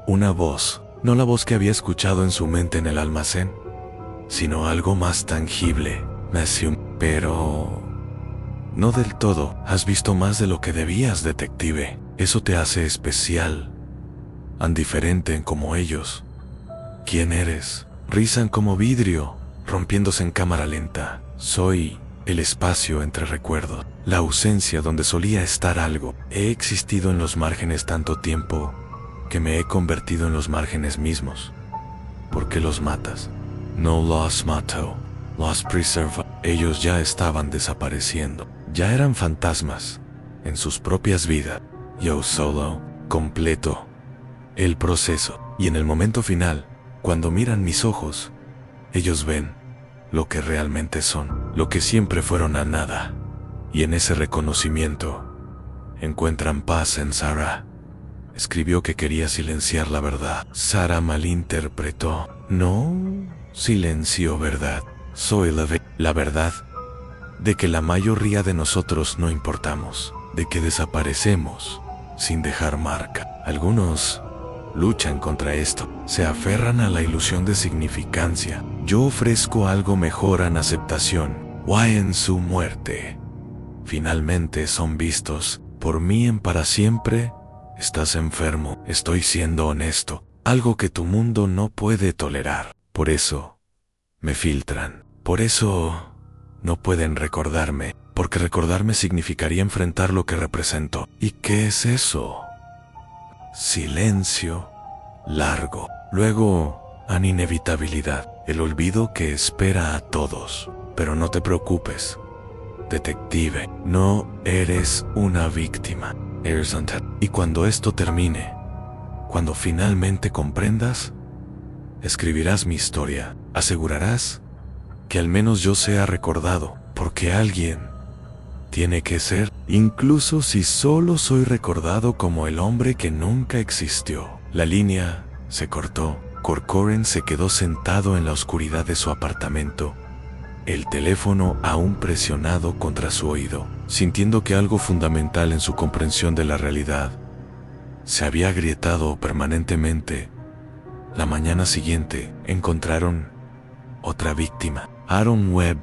una voz, no la voz que había escuchado en su mente en el almacén, sino algo más tangible, nació. «Pero no del todo. Has visto más de lo que debías, detective. Eso te hace especial, tan diferente como ellos. ¿Quién eres?» «Rizan como vidrio», rompiéndose en cámara lenta. Soy el espacio entre recuerdos, la ausencia donde solía estar algo. He existido en los márgenes tanto tiempo que me he convertido en los márgenes mismos. ¿Por qué los matas? No los mato, los preservo. Ellos ya estaban desapareciendo, ya eran fantasmas en sus propias vidas. Yo solo completo el proceso. Y en el momento final, cuando miran mis ojos, ellos ven lo que realmente son, lo que siempre fueron a nada. Y en ese reconocimiento encuentran paz en Sarah. Escribió que quería silenciar la verdad. Sarah malinterpretó. No silenció verdad. Soy la verdad de que la mayoría de nosotros no importamos, de que desaparecemos sin dejar marca. Algunos luchan contra esto, se aferran a la ilusión de significancia. Yo ofrezco algo mejor en aceptación. Why en su muerte finalmente son vistos por mí en para siempre. Estás enfermo, estoy siendo honesto, algo que tu mundo no puede tolerar. Por eso me filtran, por eso no pueden recordarme, porque recordarme significaría enfrentar lo que represento. ¿Y qué es eso? Silencio largo, luego an inevitabilidad, el olvido que espera a todos. Pero no te preocupes, detective, no eres una víctima. Y cuando esto termine, cuando finalmente comprendas, escribirás mi historia, asegurarás que al menos yo sea recordado, porque alguien tiene que ser, incluso si solo soy recordado como el hombre que nunca existió. La línea se cortó. Corcoran se quedó sentado en la oscuridad de su apartamento, el teléfono aún presionado contra su oído, sintiendo que algo fundamental en su comprensión de la realidad se había agrietado permanentemente. La mañana siguiente encontraron otra víctima. Aaron Webb,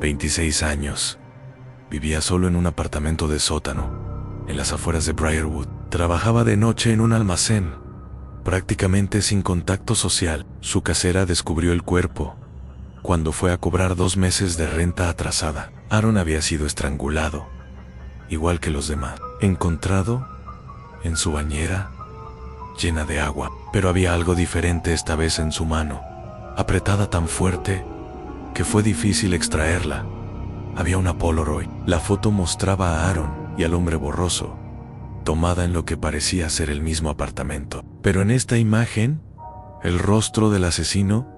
26 años, vivía solo en un apartamento de sótano, en las afueras de Briarwood. Trabajaba de noche en un almacén, prácticamente sin contacto social. Su casera descubrió el cuerpo cuando fue a cobrar 2 meses de renta atrasada. Aaron había sido estrangulado, igual que los demás, encontrado en su bañera llena de agua. Pero había algo diferente esta vez en su mano, apretada tan fuerte que fue difícil extraerla. Había una Polaroid. La foto mostraba a Aaron y al hombre borroso, tomada en lo que parecía ser el mismo apartamento. Pero en esta imagen, el rostro del asesino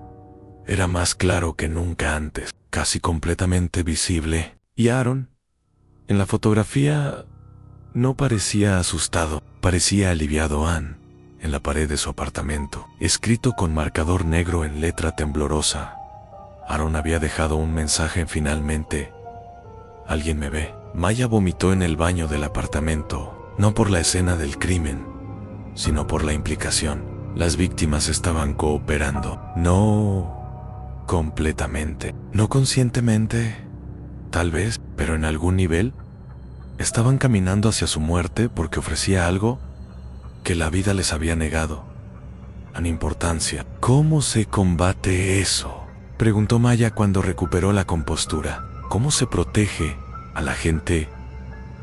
era más claro que nunca antes, casi completamente visible. Y Aaron, en la fotografía, no parecía asustado, parecía aliviado. En la pared de su apartamento, escrito con marcador negro en letra temblorosa, Aaron había dejado un mensaje: finalmente, alguien me ve. Maya vomitó en el baño del apartamento, no por la escena del crimen, sino por la implicación. Las víctimas estaban cooperando, no completamente, no conscientemente, tal vez, pero en algún nivel, estaban caminando hacia su muerte porque ofrecía algo que la vida les había negado. An importancia. ¿Cómo se combate eso?, preguntó Maya cuando recuperó la compostura. ¿Cómo se protege a la gente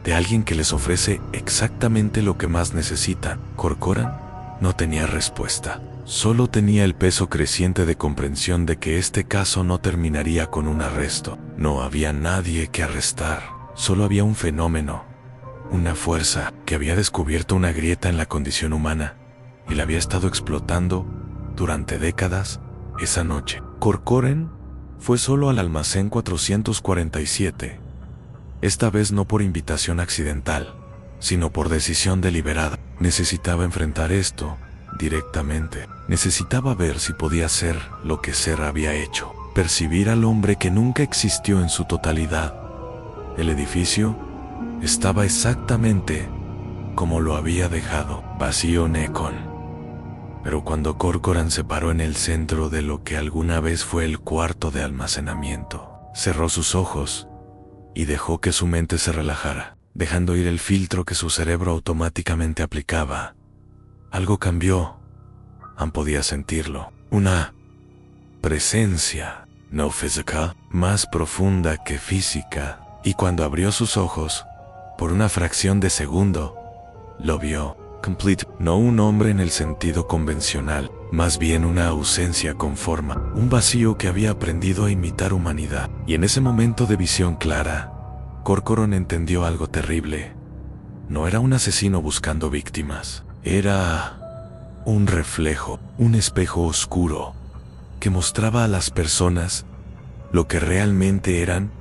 de alguien que les ofrece exactamente lo que más necesitan? Corcoran no tenía respuesta. Solo tenía el peso creciente de comprensión de que este caso no terminaría con un arresto. No había nadie que arrestar. Solo había un fenómeno, una fuerza que había descubierto una grieta en la condición humana y la había estado explotando durante décadas. Esa noche, Corcoran fue solo al almacén 447. Esta vez no por invitación accidental, sino por decisión deliberada. Necesitaba enfrentar esto directamente. Necesitaba ver si podía hacer lo que Ser había hecho, percibir al hombre que nunca existió en su totalidad. El edificio estaba exactamente como lo había dejado, vacío. Pero cuando Corcoran se paró en el centro de lo que alguna vez fue el cuarto de almacenamiento, cerró sus ojos y dejó que su mente se relajara, dejando ir el filtro que su cerebro automáticamente aplicaba. Algo cambió. Podía sentirlo. Una presencia no physical, más profunda que física. Y cuando abrió sus ojos, por una fracción de segundo, lo vio. Complete, no un hombre en el sentido convencional, más bien una ausencia con forma, un vacío que había aprendido a imitar humanidad. Y en ese momento de visión clara, Corcoran entendió algo terrible. No era un asesino buscando víctimas, era un reflejo, un espejo oscuro, que mostraba a las personas lo que realmente eran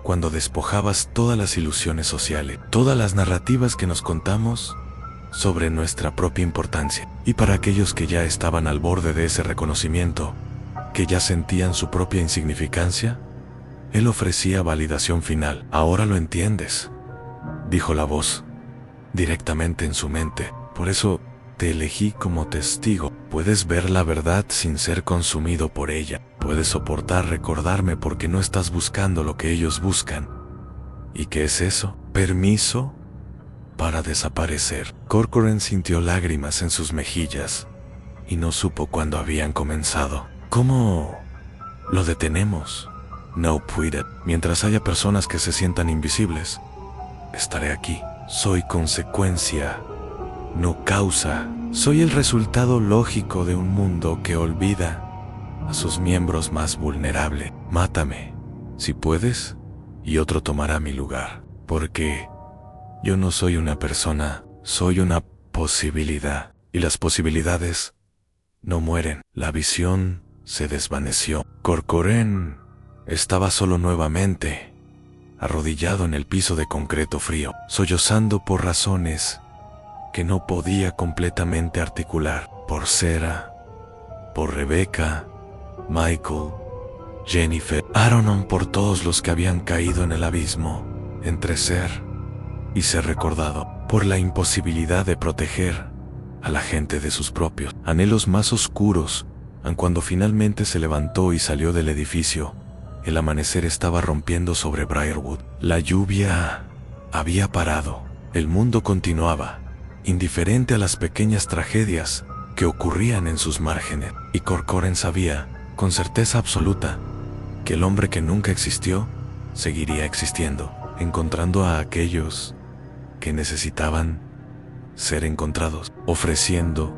cuando despojabas todas las ilusiones sociales, todas las narrativas que nos contamos sobre nuestra propia importancia. Y para aquellos que ya estaban al borde de ese reconocimiento, que ya sentían su propia insignificancia, él ofrecía validación final. Ahora lo entiendes, dijo la voz, directamente en su mente. Por eso te elegí como testigo. Puedes ver la verdad sin ser consumido por ella. Puedes soportar recordarme porque no estás buscando lo que ellos buscan. ¿Y qué es eso? Permiso para desaparecer. Corcoran sintió lágrimas en sus mejillas y no supo cuándo habían comenzado. ¿Cómo lo detenemos? No puede. Mientras haya personas que se sientan invisibles, estaré aquí. Soy consecuencia, no causa. Soy el resultado lógico de un mundo que olvida a sus miembros más vulnerables. Mátame, si puedes, y otro tomará mi lugar. Porque yo no soy una persona, soy una posibilidad. Y las posibilidades no mueren. La visión se desvaneció. Corcoran estaba solo nuevamente, arrodillado en el piso de concreto frío, sollozando por razones que no podía completamente articular. Por Sarah, por Rebecca, Michael, Jennifer, Aaron, por todos los que habían caído en el abismo entre ser y ser recordado, por la imposibilidad de proteger a la gente de sus propios anhelos más oscuros. Cuando finalmente se levantó y salió del edificio, el amanecer estaba rompiendo sobre Briarwood. La lluvia había parado. El mundo continuaba, indiferente a las pequeñas tragedias que ocurrían en sus márgenes. Y Corcoran sabía, con certeza absoluta, que el hombre que nunca existió seguiría existiendo, encontrando a aquellos que necesitaban ser encontrados, ofreciendo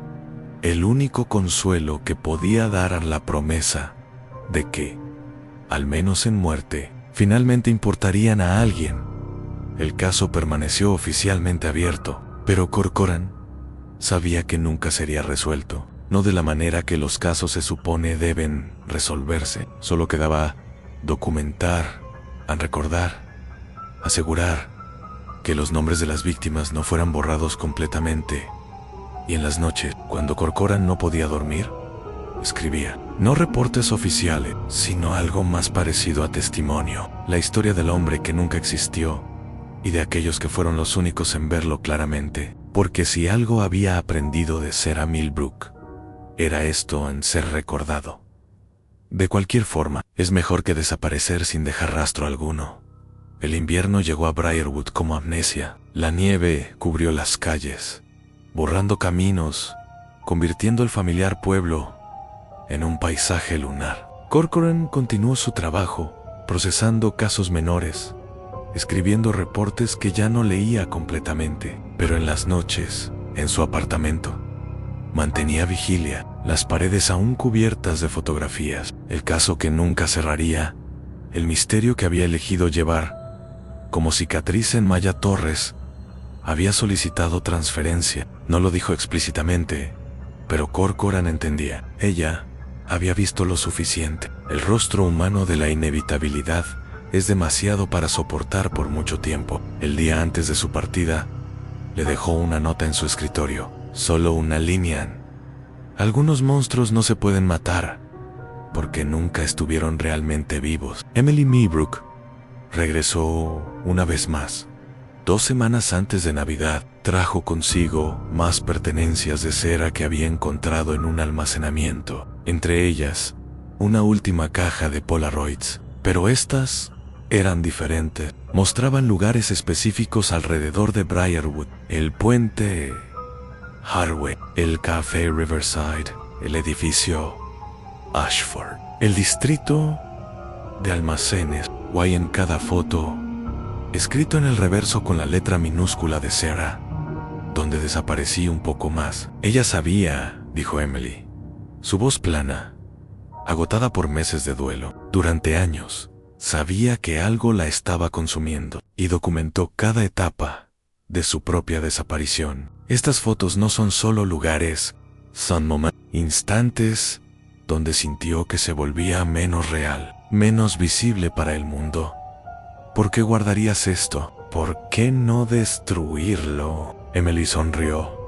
el único consuelo que podía dar a la promesa de que, al menos en muerte, finalmente importarían a alguien. El caso permaneció oficialmente abierto, pero Corcoran sabía que nunca sería resuelto, no de la manera que los casos se supone deben resolverse. Solo quedaba documentar, recordar, asegurar que los nombres de las víctimas no fueran borrados completamente. Y en las noches, cuando Corcoran no podía dormir, escribía, no reportes oficiales, sino algo más parecido a testimonio, la historia del hombre que nunca existió y de aquellos que fueron los únicos en verlo claramente. Porque si algo había aprendido de Sarah Millbrook, era esto en ser recordado. De cualquier forma, es mejor que desaparecer sin dejar rastro alguno. El invierno llegó a Briarwood como amnesia. La nieve cubrió las calles, borrando caminos, convirtiendo el familiar pueblo en un paisaje lunar. Corcoran continuó su trabajo, procesando casos menores, escribiendo reportes que ya no leía completamente, pero en las noches, en su apartamento, mantenía vigilia, las paredes aún cubiertas de fotografías, el caso que nunca cerraría, el misterio que había elegido llevar como cicatriz en Maya Torres. Había solicitado transferencia. No lo dijo explícitamente, pero Corcoran entendía. Ella había visto lo suficiente. El rostro humano de la inevitabilidad es demasiado para soportar por mucho tiempo. El día antes de su partida, le dejó una nota en su escritorio. Solo una línea. Algunos monstruos no se pueden matar, porque nunca estuvieron realmente vivos. Emily Millbrook regresó una vez más. 2 semanas antes de Navidad, trajo consigo más pertenencias de cera que había encontrado en un almacenamiento, entre ellas, una última caja de Polaroids. Pero estas eran diferentes. Mostraban lugares específicos alrededor de Briarwood: el puente Harway, el café Riverside, el edificio Ashford, el distrito de almacenes, o hay en cada foto, escrito en el reverso con la letra minúscula de Sarah, donde desaparecí un poco más. Ella sabía, dijo Emily, su voz plana, agotada por meses de duelo. Durante años, sabía que algo la estaba consumiendo, y documentó cada etapa de su propia desaparición. Estas fotos no son solo lugares, son momentos, instantes, donde sintió que se volvía menos real, menos visible para el mundo. ¿Por qué guardarías esto? ¿Por qué no destruirlo? Emily sonrió,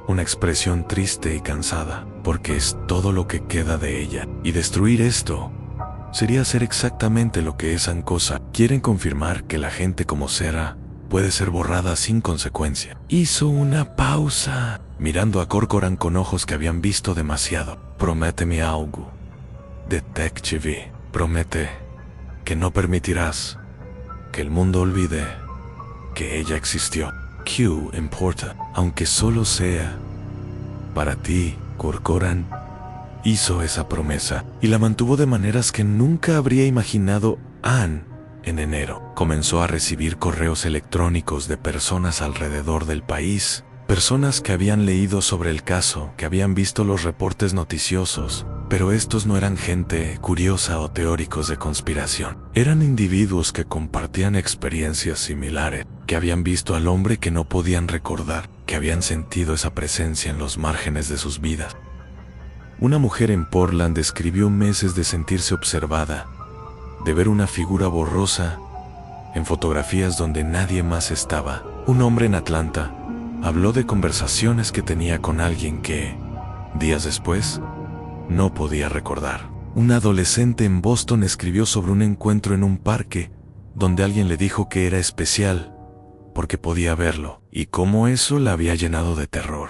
una expresión triste y cansada, porque es todo lo que queda de ella. Y destruir esto sería hacer exactamente lo que esa cosa. Quieren confirmar que la gente como Sarah puede ser borrada sin consecuencia. Hizo una pausa, mirando a Corcoran con ojos que habían visto demasiado. Prométeme algo, detective. Promete que no permitirás que el mundo olvide que ella existió. Q importa, aunque solo sea para ti. Corcoran hizo esa promesa y la mantuvo de maneras que nunca habría imaginado. Anne, en enero, comenzó a recibir correos electrónicos de personas alrededor del país, personas que habían leído sobre el caso, que habían visto los reportes noticiosos, pero estos no eran gente curiosa o teóricos de conspiración. Eran individuos que compartían experiencias similares, que habían visto al hombre que no podían recordar, que habían sentido esa presencia en los márgenes de sus vidas. Una mujer en Portland describió meses de sentirse observada, de ver una figura borrosa en fotografías donde nadie más estaba. Un hombre en Atlanta habló de conversaciones que tenía con alguien que, días después, no podía recordar. Un adolescente en Boston escribió sobre un encuentro en un parque donde alguien le dijo que era especial porque podía verlo, y cómo eso la había llenado de terror.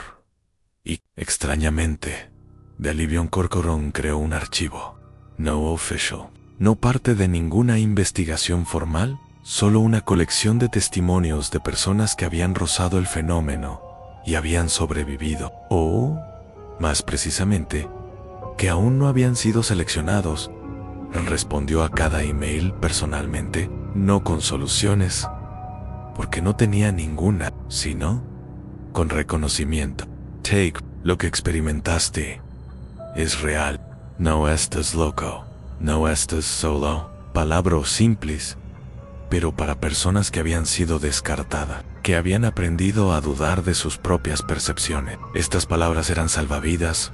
Y, extrañamente, de alivio, Corcoran creó un archivo, no official, no parte de ninguna investigación formal, solo una colección de testimonios de personas que habían rozado el fenómeno y habían sobrevivido, o, más precisamente, que aún no habían sido seleccionados. Respondió a cada email personalmente, no con soluciones, porque no tenía ninguna, sino con reconocimiento. Take, lo que experimentaste es real. No estás loco, no estás solo. Palabras simples, pero para personas que habían sido descartadas, que habían aprendido a dudar de sus propias percepciones. Estas palabras eran salvavidas.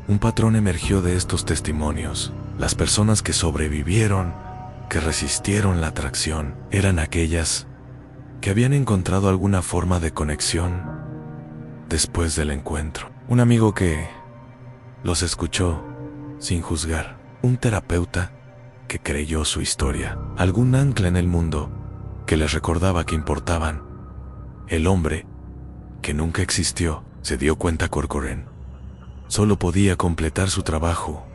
Un patrón emergió de estos testimonios. Las personas que sobrevivieron, que resistieron la atracción, eran aquellas que habían encontrado alguna forma de conexión después del encuentro. Un amigo que los escuchó sin juzgar. Un terapeuta que creyó su historia. Algún ancla en el mundo que les recordaba que importaban. El hombre que nunca existió. Se dio cuenta Corcoran solo podía completar su trabajo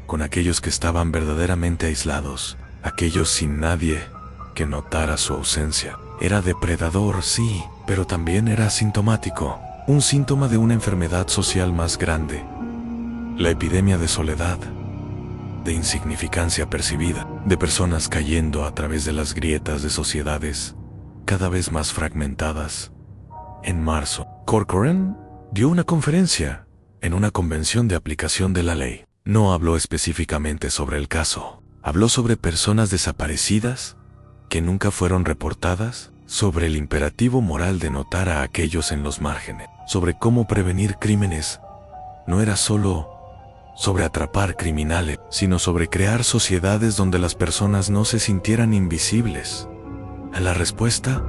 con aquellos que estaban verdaderamente aislados, aquellos sin nadie que notara su ausencia. Era depredador, sí, pero también era asintomático, un síntoma de una enfermedad social más grande, la epidemia de soledad, de insignificancia percibida, de personas cayendo a través de las grietas de sociedades cada vez más fragmentadas. En marzo, Corcoran dio una conferencia en una convención de aplicación de la ley. No habló específicamente sobre el caso. Habló sobre personas desaparecidas que nunca fueron reportadas, sobre el imperativo moral de notar a aquellos en los márgenes, sobre cómo prevenir crímenes. No era solo sobre atrapar criminales, sino sobre crear sociedades donde las personas no se sintieran invisibles. La respuesta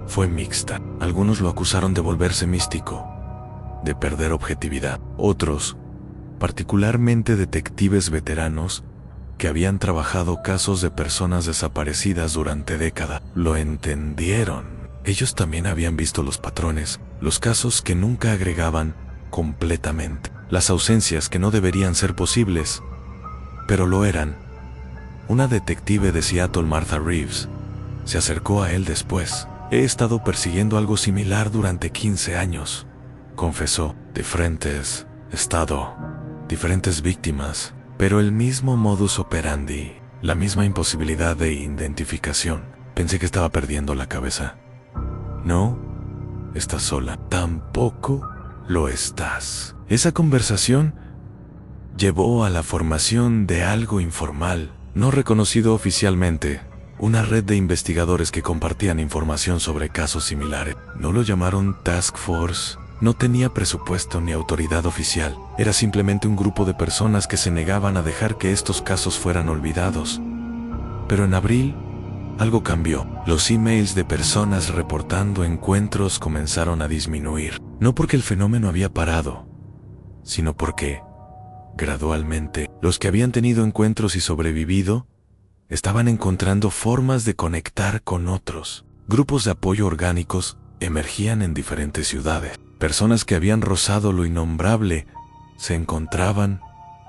fue mixta. Algunos lo acusaron de volverse místico, de perder objetividad. Otros, particularmente detectives veteranos que habían trabajado casos de personas desaparecidas durante décadas, lo entendieron. Ellos también habían visto los patrones, los casos que nunca agregaban completamente, las ausencias que no deberían ser posibles, pero lo eran. Una detective de Seattle, Martha Reeves, se acercó a él después. He estado persiguiendo algo similar durante 15 años, confesó. Diferentes víctimas, pero el mismo modus operandi. La misma imposibilidad de identificación. Pensé que estaba perdiendo la cabeza. No, estás sola. Tampoco lo estás. Esa conversación llevó a la formación de algo informal, no reconocido oficialmente, una red de investigadores que compartían información sobre casos similares. No lo llamaron Task Force, no tenía presupuesto ni autoridad oficial, era simplemente un grupo de personas que se negaban a dejar que estos casos fueran olvidados. Pero en abril, algo cambió. Los emails de personas reportando encuentros comenzaron a disminuir, no porque el fenómeno había parado, sino porque, gradualmente, los que habían tenido encuentros y sobrevivido estaban encontrando formas de conectar con otros. Grupos de apoyo orgánicos emergían en diferentes ciudades. Personas que habían rozado lo innombrable se encontraban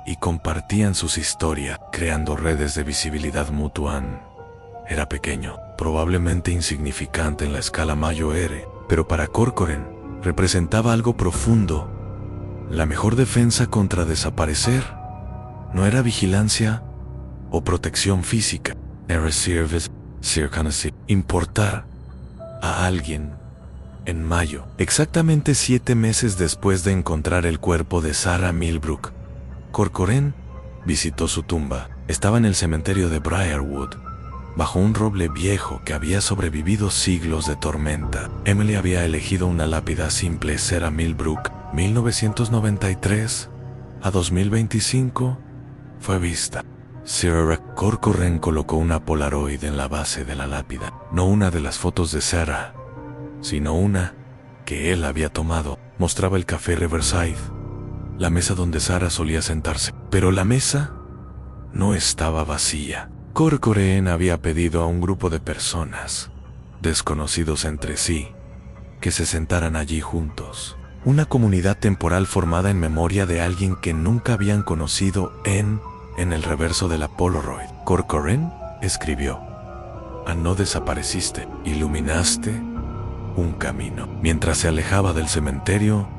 y compartían sus historias, creando redes de visibilidad mutua. Era pequeño, probablemente insignificante en la escala mayor, pero para Corcoran representaba algo profundo. La mejor defensa contra desaparecer no era vigilancia o protección física, era importar a alguien. En mayo, exactamente 7 meses después de encontrar el cuerpo de Sarah Millbrook, Corcoran visitó su tumba. Estaba en el cementerio de Briarwood, bajo un roble viejo que había sobrevivido siglos de tormenta. Emily había elegido una lápida simple: Sarah Millbrook, 1993 a 2025, fue vista. Sir Corcoran colocó una Polaroid en la base de la lápida. No una de las fotos de Sarah, sino una que él había tomado. Mostraba el café Riverside, la mesa donde Sarah solía sentarse. Pero la mesa no estaba vacía. Corcoran había pedido a un grupo de personas, desconocidos entre sí, que se sentaran allí juntos. Una comunidad temporal formada en memoria de alguien que nunca habían conocido. En el reverso de la Polaroid, Corcoran escribió: no desapareciste, iluminaste un camino. Mientras se alejaba del cementerio,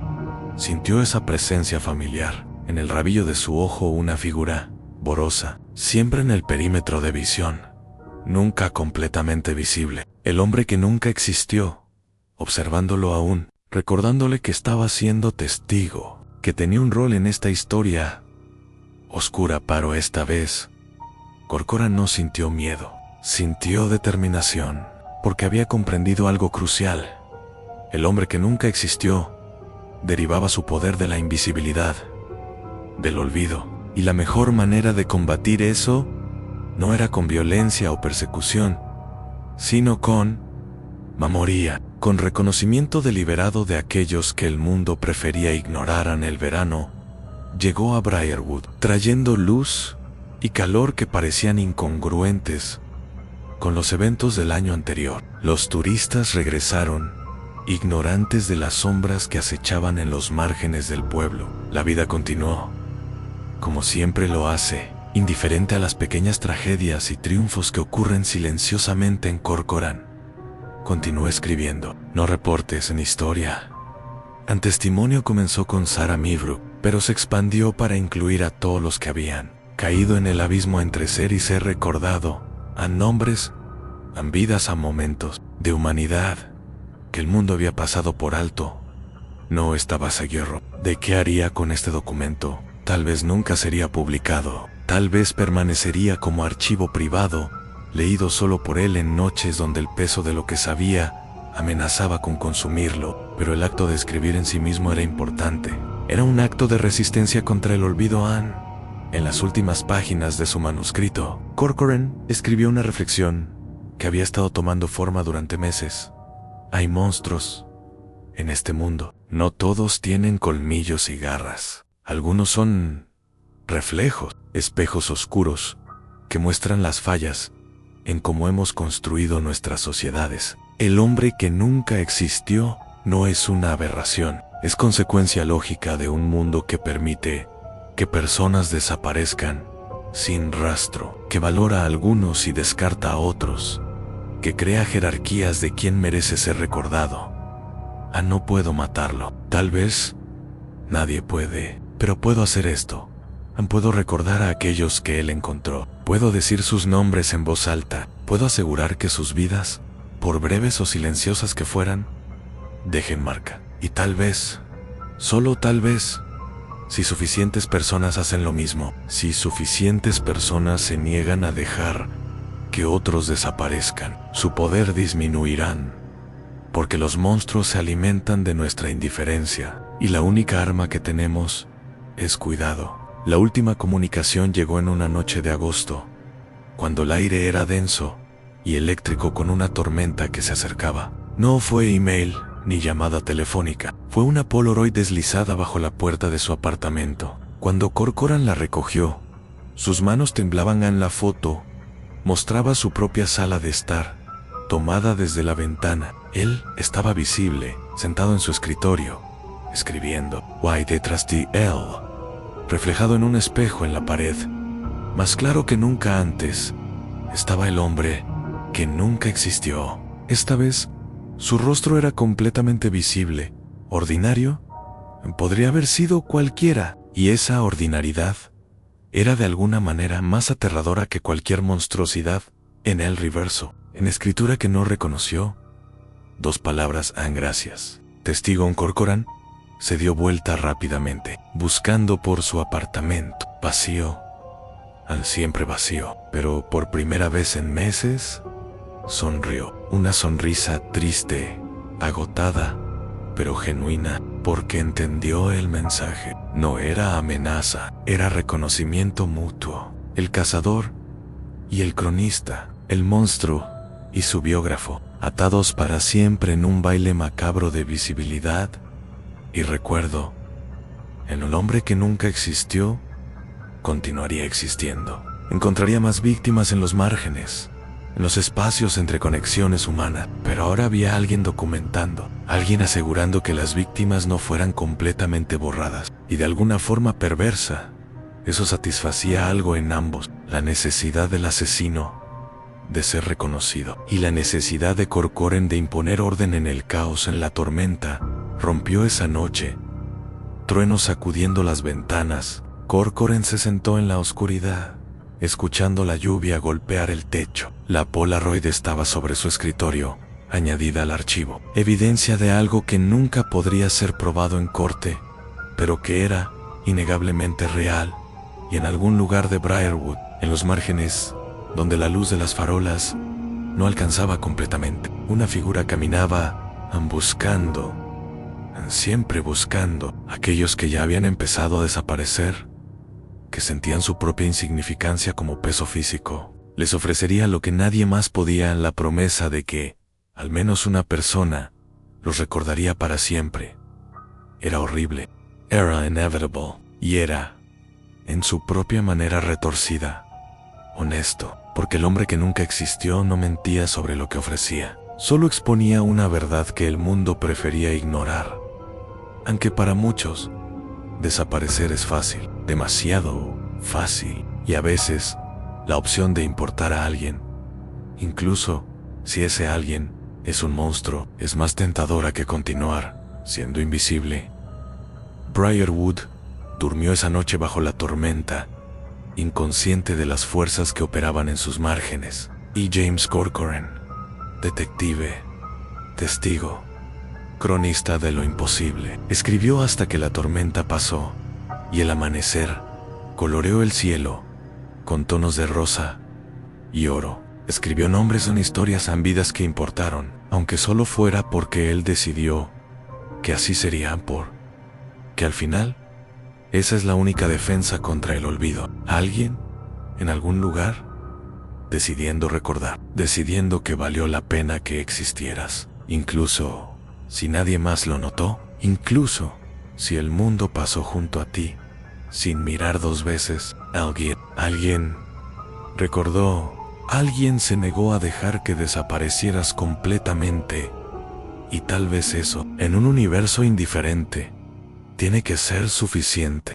sintió esa presencia familiar. En el rabillo de su ojo una figura borrosa, siempre en el perímetro de visión, nunca completamente visible. El hombre que nunca existió, observándolo aún, recordándole que estaba siendo testigo, que tenía un rol en esta historia oscura. Pero esta vez, Corcoran no sintió miedo, sintió determinación, porque había comprendido algo crucial. El hombre que nunca existió derivaba su poder de la invisibilidad, del olvido, y la mejor manera de combatir eso no era con violencia o persecución, sino con memoria, con reconocimiento deliberado de aquellos que el mundo prefería ignorar. En el verano, llegó a Briarwood, trayendo luz y calor que parecían incongruentes con los eventos del año anterior. Los turistas regresaron, ignorantes de las sombras que acechaban en los márgenes del pueblo. La vida continuó, como siempre lo hace, indiferente a las pequeñas tragedias y triunfos que ocurren silenciosamente en Corcoran. Continuó escribiendo. No reportes en historia. El testimonio comenzó con Sarah Millbrook, pero se expandió para incluir a todos los que habían caído en el abismo entre ser y ser recordado, a nombres, a vidas, a momentos de humanidad que el mundo había pasado por alto. No estaba seguro de qué haría con este documento. Tal vez nunca sería publicado, tal vez permanecería como archivo privado, leído solo por él en noches donde el peso de lo que sabía amenazaba con consumirlo. Pero el acto de escribir en sí mismo era importante. Era un acto de resistencia contra el olvido. En las últimas páginas de su manuscrito, Corcoran escribió una reflexión que había estado tomando forma durante meses. Hay monstruos en este mundo. No todos tienen colmillos y garras. Algunos son reflejos, espejos oscuros, que muestran las fallas en cómo hemos construido nuestras sociedades. El hombre que nunca existió no es una aberración, es consecuencia lógica de un mundo que permite que personas desaparezcan sin rastro, que valora a algunos y descarta a otros, que crea jerarquías de quién merece ser recordado. No puedo matarlo. Tal vez nadie puede, pero puedo hacer esto. Puedo recordar a aquellos que él encontró. Puedo decir sus nombres en voz alta. Puedo asegurar que sus vidas, por breves o silenciosas que fueran, dejen marca. Y tal vez, solo tal vez, si suficientes personas hacen lo mismo, si suficientes personas se niegan a dejar que otros desaparezcan, su poder disminuirán. Porque los monstruos se alimentan de nuestra indiferencia, y la única arma que tenemos es cuidado. La última comunicación llegó en una noche de agosto, cuando el aire era denso y eléctrico con una tormenta que se acercaba. No fue email ni llamada telefónica, fue una Polaroid deslizada bajo la puerta de su apartamento. Cuando Corcoran la recogió, sus manos temblaban en la foto. Mostraba su propia sala de estar, tomada desde la ventana. Él estaba visible, sentado en su escritorio, escribiendo. Y detrás de él, reflejado en un espejo en la pared, más claro que nunca antes, estaba el hombre que nunca existió. Esta vez, su rostro era completamente visible, ordinario. Podría haber sido cualquiera, y esa ordinariedad era de alguna manera más aterradora que cualquier monstruosidad en el reverso. En escritura que no reconoció, 2 palabras: gracias. Testigo Corcoran se dio vuelta rápidamente, buscando por su apartamento. Vacío, siempre vacío, pero por primera vez en meses, sonrió. Una sonrisa triste, agotada, pero genuina, porque entendió el mensaje. No era amenaza, era reconocimiento mutuo. El cazador y el cronista, el monstruo y su biógrafo, atados para siempre en un baile macabro de visibilidad y recuerdo. El hombre que nunca existió continuaría existiendo. Encontraría más víctimas en los márgenes, en los espacios entre conexiones humanas, pero ahora había alguien documentando, alguien asegurando que las víctimas no fueran completamente borradas, y de alguna forma perversa, eso satisfacía algo en ambos: la necesidad del asesino de ser reconocido, y la necesidad de Corcoran de imponer orden en el caos. En la tormenta rompió esa noche, truenos sacudiendo las ventanas. Corcoran se sentó en la oscuridad, escuchando la lluvia golpear el techo. La Polaroid estaba sobre su escritorio, añadida al archivo, evidencia de algo que nunca podría ser probado en corte, pero que era innegablemente real, y en algún lugar de Briarwood, en los márgenes, donde la luz de las farolas no alcanzaba completamente, una figura caminaba, buscando, siempre buscando, aquellos que ya habían empezado a desaparecer, que sentían su propia insignificancia como peso físico. Les ofrecería lo que nadie más podía, la promesa de que, al menos una persona, los recordaría para siempre. Era horrible, era inevitable, y era, en su propia manera retorcida, honesto, porque el hombre que nunca existió no mentía sobre lo que ofrecía, solo exponía una verdad que el mundo prefería ignorar. Aunque para muchos, desaparecer es fácil, demasiado fácil, y a veces, la opción de importar a alguien, incluso si ese alguien es un monstruo, es más tentadora que continuar siendo invisible. Briarwood durmió esa noche bajo la tormenta, inconsciente de las fuerzas que operaban en sus márgenes. Y James Corcoran, detective, testigo, cronista de lo imposible, escribió hasta que la tormenta pasó y el amanecer coloreó el cielo con tonos de rosa y oro. Escribió nombres en historias ambiguas que importaron, aunque solo fuera porque él decidió que así serían, que al final esa es la única defensa contra el olvido. Alguien, en algún lugar, decidiendo recordar, decidiendo que valió la pena que existieras, incluso si nadie más lo notó, incluso si el mundo pasó junto a ti, sin mirar 2 veces. Alguien recordó, alguien se negó a dejar que desaparecieras completamente, y tal vez eso, en un universo indiferente, tiene que ser suficiente.